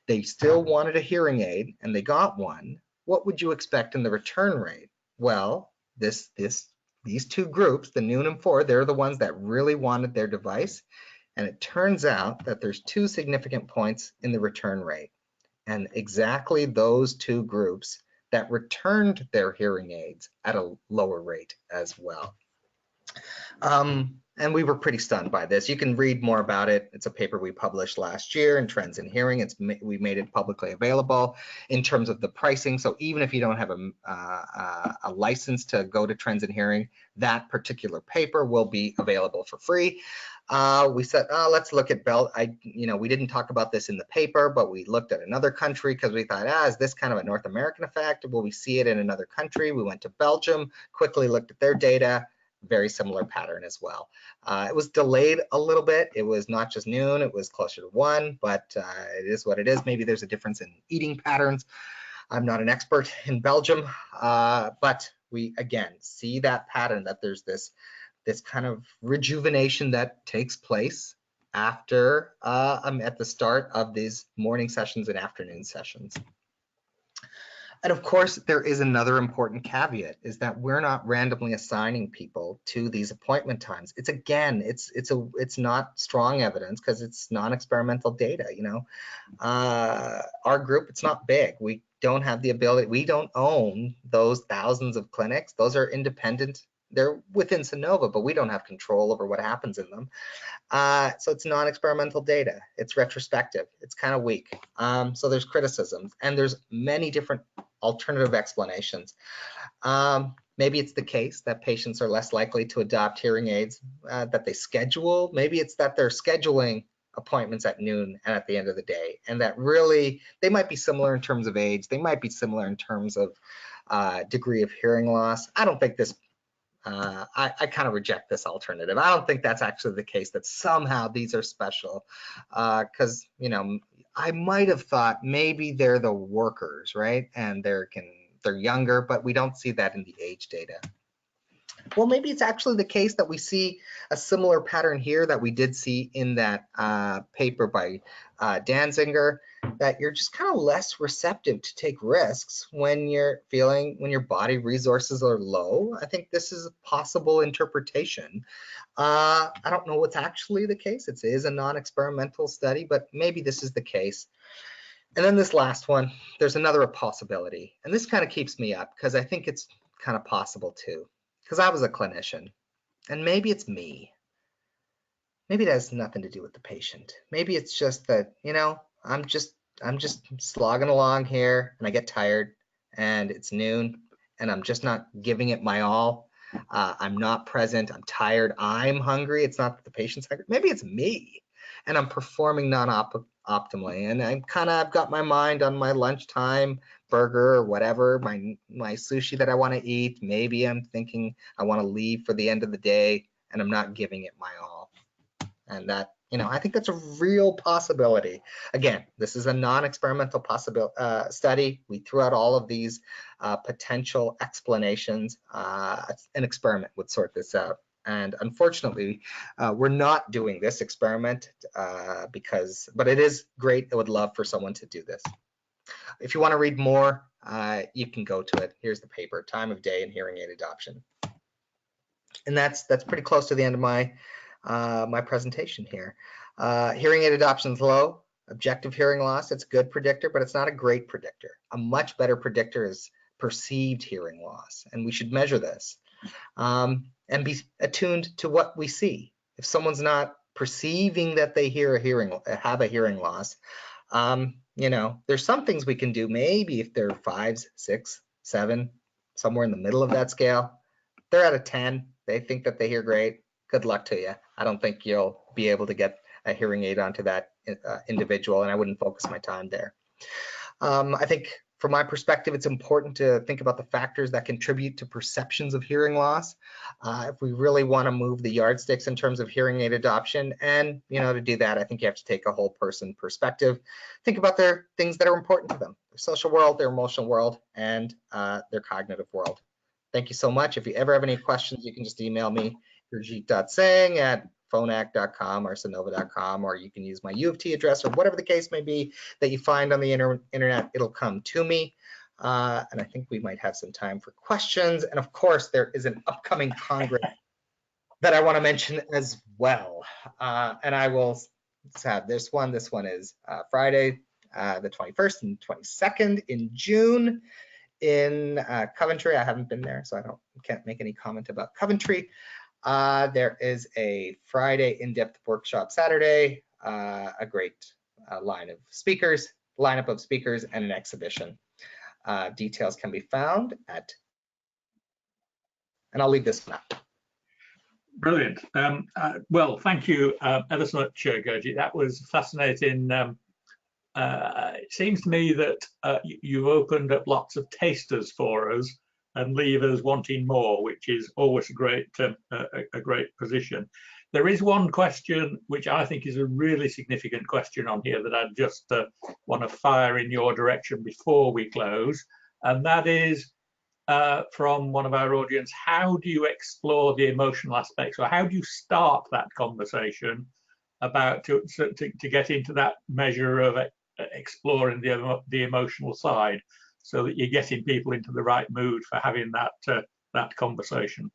they still wanted a hearing aid and they got one, what would you expect in the return rate? Well, these two groups, the noon and 4, they're the ones that really wanted their device. And it turns out that there's 2 significant points in the return rate. And exactly those 2 groups that returned their hearing aids at a lower rate as well. And we were pretty stunned by this. You can read more about it. It's a paper we published last year in Trends in Hearing. We made it publicly available in terms of the pricing. So even if you don't have a license to go to Trends in Hearing, that particular paper will be available for free. We said, let's look at we didn't talk about this in the paper, but we looked at another country because we thought, is this kind of a North American effect? Will we see it in another country? We went to Belgium, quickly looked at their data. Very similar pattern as well. It was delayed a little bit. It was not just noon, it was closer to 1, but it is what it is. Maybe there's a difference in eating patterns. I'm not an expert in Belgium, but we again see that pattern, that there's this kind of rejuvenation that takes place after at the start of these morning sessions and afternoon sessions. And of course, there is another important caveat, is that we're not randomly assigning people to these appointment times. It's not strong evidence because it's non-experimental data. Our group, it's not big. We don't have the ability. We don't own those thousands of clinics. Those are independent. They're within Sonova, but we don't have control over what happens in them. So it's non-experimental data. It's retrospective. It's kind of weak. So there's criticisms, and there's many different alternative explanations. Maybe it's the case that patients are less likely to adopt hearing aids that they schedule. Maybe it's that they're scheduling appointments at noon and at the end of the day, and that really they might be similar in terms of age. They might be similar in terms of degree of hearing loss. I don't think this I kind of reject this alternative. I don't think that's actually the case, that somehow these are special, because I might have thought maybe they're the workers, right? And they're younger, but we don't see that in the age data. Well, maybe it's actually the case that we see a similar pattern here that we did see in that paper by Danziger, that you're just kind of less receptive to take risks when your body resources are low. I think this is a possible interpretation. I don't know what's actually the case. It is a non-experimental study, but maybe this is the case. And then this last one, there's another possibility. And this kind of keeps me up because I think it's kind of possible too. Because I was a clinician, and maybe it's me. Maybe it has nothing to do with the patient. Maybe it's just that, I'm just slogging along here and I get tired and it's noon and I'm just not giving it my all. I'm not present. I'm tired. I'm hungry. It's not that the patient's hungry. Maybe it's me, and I'm performing optimally. And I've got my mind on my lunchtime burger or whatever, my sushi that I want to eat. Maybe I'm thinking I want to leave for the end of the day and I'm not giving it my all. And that, I think that's a real possibility. Again, this is a non-experimental study. We threw out all of these potential explanations. An experiment would sort this out. And unfortunately, we're not doing this experiment but it is great. I would love for someone to do this. If you want to read more, you can go to it. Here's the paper, Time of Day and Hearing Aid Adoption. And that's pretty close to the end of my my presentation here. Hearing aid adoption is low. Objective hearing loss, it's a good predictor, but it's not a great predictor. A much better predictor is perceived hearing loss, and we should measure this and be attuned to what we see. If someone's not perceiving that they have a hearing loss, there's some things we can do. Maybe if they're 5s, 6, 7, somewhere in the middle of that scale, they're at a 10. They think that they hear great. Good luck to you. I don't think you'll be able to get a hearing aid onto that individual, and I wouldn't focus my time there. I think from my perspective, it's important to think about the factors that contribute to perceptions of hearing loss. If we really want to move the yardsticks in terms of hearing aid adoption, and to do that, I think you have to take a whole person perspective. Think about their things that are important to them, their social world, their emotional world, and their cognitive world. Thank you so much. If you ever have any questions, you can just email me, gurjit.singh@phonak.com or sonova.com, or you can use my U of T address or whatever the case may be that you find on the internet. It'll come to me. And I think we might have some time for questions. And of course, there is an upcoming Congress that I want to mention as well. And I will have this one. This one is Friday, the 21st and 22nd in June in Coventry. I haven't been there, so can't make any comment about Coventry. There is a Friday in-depth workshop Saturday, a great lineup of speakers, and an exhibition. Details can be found at, and I'll leave this one up. Brilliant. Well, thank you ever so much, Gurjit. That was fascinating. It seems to me that you've opened up lots of tasters for us and leave us wanting more, which is always a great position. There is one question which I think is a really significant question on here that I just want to fire in your direction before we close, and that is from one of our audience. How do you explore the emotional aspects, or how do you start that conversation about to get into that measure of exploring the emotional side, so that you're getting people into the right mood for having that conversation?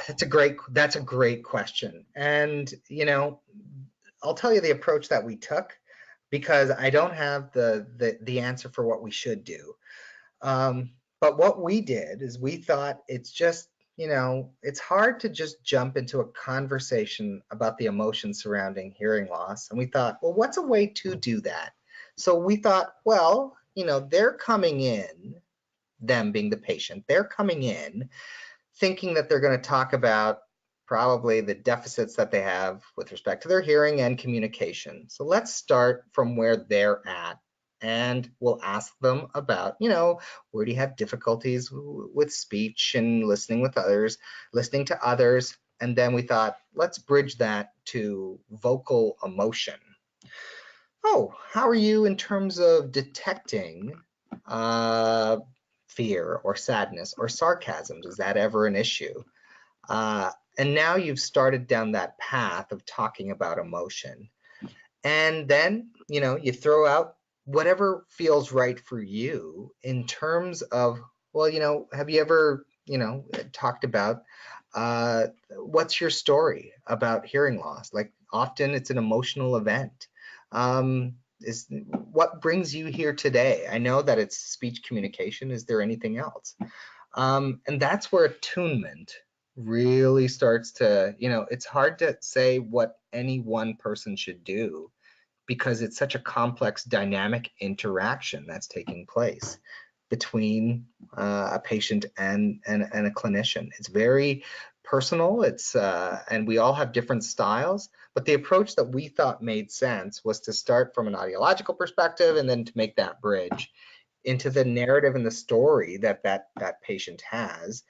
That's a great question. And I'll tell you the approach that we took, because I don't have the answer for what we should do. But what we did is we thought it's just, it's hard to just jump into a conversation about the emotions surrounding hearing loss. And we thought, well, what's a way to do that? So we thought, well, they're coming in, them being the patient, they're coming in thinking that they're going to talk about probably the deficits that they have with respect to their hearing and communication. So let's start from where they're at, and we'll ask them about, where do you have difficulties with speech and listening to others. And then we thought, let's bridge that to vocal emotion. Oh, how are you in terms of detecting fear or sadness or sarcasm? Is that ever an issue? And now you've started down that path of talking about emotion. And then, you throw out whatever feels right for you in terms of, well, have you ever, talked about what's your story about hearing loss? Like, often it's an emotional event. Is what brings you here today? I know that it's speech communication. Is there anything else? And that's where attunement really starts to, it's hard to say what any one person should do, because it's such a complex dynamic interaction that's taking place between a patient and a clinician. It's very personal. It's and we all have different styles. But the approach that we thought made sense was to start from an audiological perspective and then to make that bridge into the narrative and the story that patient has,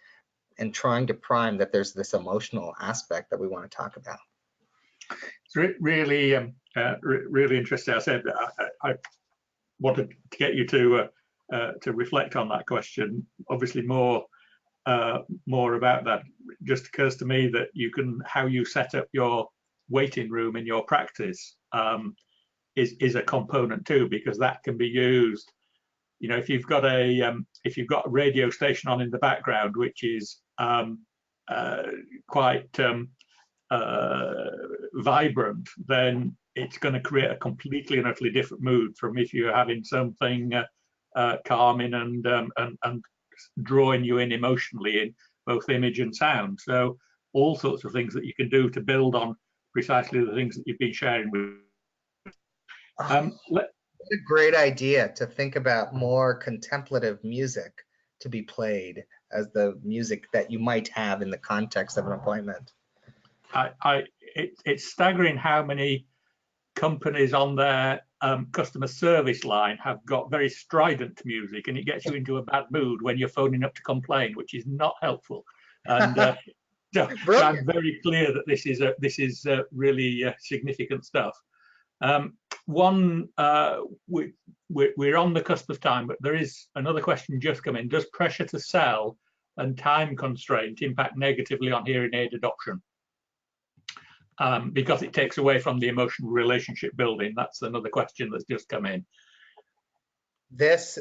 and trying to prime that there's this emotional aspect that we want to talk about. It's really, really interesting. I said I wanted to get you to reflect on that question. Obviously, more about that. It just occurs to me that how you set up your waiting room in your practice is a component too, because that can be used. You know, if you've got a radio station on in the background, which is quite vibrant, then it's going to create a completely and utterly different mood from if you're having something calming and drawing you in emotionally in both image and sound. So all sorts of things that you can do to build on precisely the things that you've been sharing with. What a great idea to think about more contemplative music to be played as the music that you might have in the context of an appointment. It's staggering how many companies on their customer service line have got very strident music, and it gets you into a bad mood when you're phoning up to complain, which is not helpful. And so I'm very clear that this is really significant stuff. We're on the cusp of time, but there is another question just come in. Does pressure to sell and time constraint impact negatively on hearing aid adoption? Because it takes away from the emotional relationship building. That's another question that's just come in. That's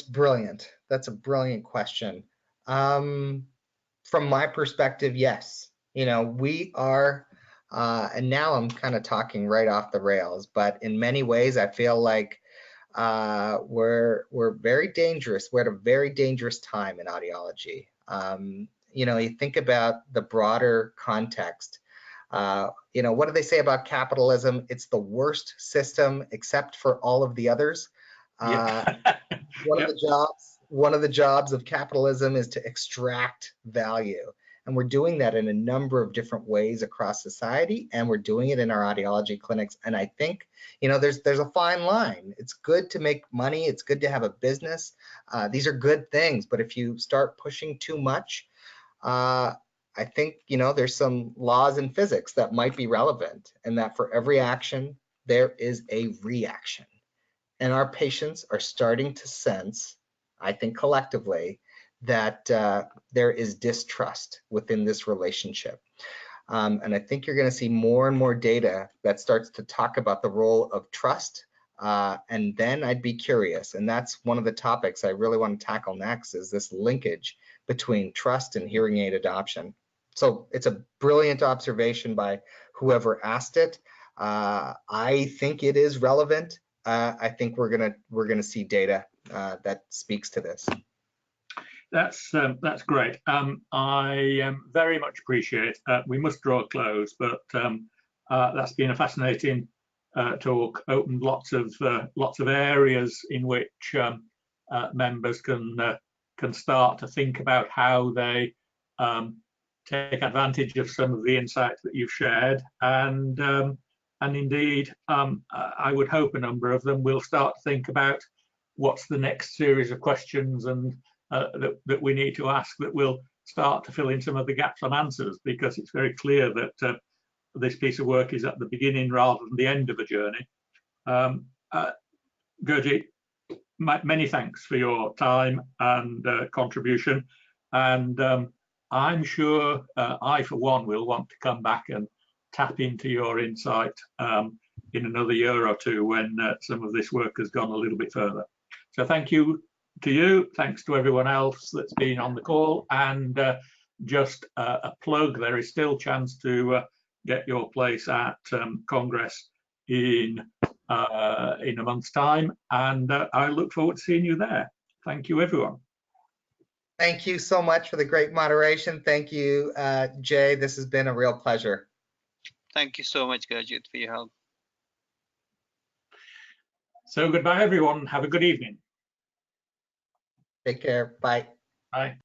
brilliant. That's a brilliant question. From my perspective, yes. You know, we are, and now I'm kind of talking right off the rails, but in many ways, I feel like we're very dangerous. We're at a very dangerous time in audiology. You know, you think about the broader context. You know, what do they say about capitalism? It's the worst system except for all of the others. One of the jobs of capitalism is to extract value, and we're doing that in a number of different ways across society, and we're doing it in our audiology clinics. And I think, you know, there's a fine line. It's good to make money, it's good to have a business, these are good things, but if you start pushing too much, I think, you know, there's some laws in physics that might be relevant, and that for every action there is a reaction. And our patients are starting to sense, I think collectively, that there is distrust within this relationship. And I think you're going to see more and more data that starts to talk about the role of trust. And then I'd be curious, and that's one of the topics I really want to tackle next, is this linkage between trust and hearing aid adoption. So it's a brilliant observation by whoever asked it. I think it is relevant. I think we're gonna see data that speaks to this. That's great. I very much appreciate. We must draw a close, but that's been a fascinating talk. Opened lots of areas in which members can start to think about how they take advantage of some of the insights that you've shared, and indeed, I would hope a number of them will start to think about what's the next series of questions and that we need to ask, that will start to fill in some of the gaps on answers, because it's very clear that this piece of work is at the beginning rather than the end of a journey. Gurjit, many thanks for your time and contribution, and I'm sure I, for one, will want to come back and tap into your insight in another year or two when some of this work has gone a little bit further. So thank you to you, thanks to everyone else that's been on the call, and just a plug, there is still a chance to get your place at Congress in a month's time, and I look forward to seeing you there. Thank you, everyone. Thank you so much for the great moderation. Thank you, Jay. This has been a real pleasure. Thank you so much, Gurjit, for your help. So goodbye, everyone. Have a good evening. Take care. Bye. Bye.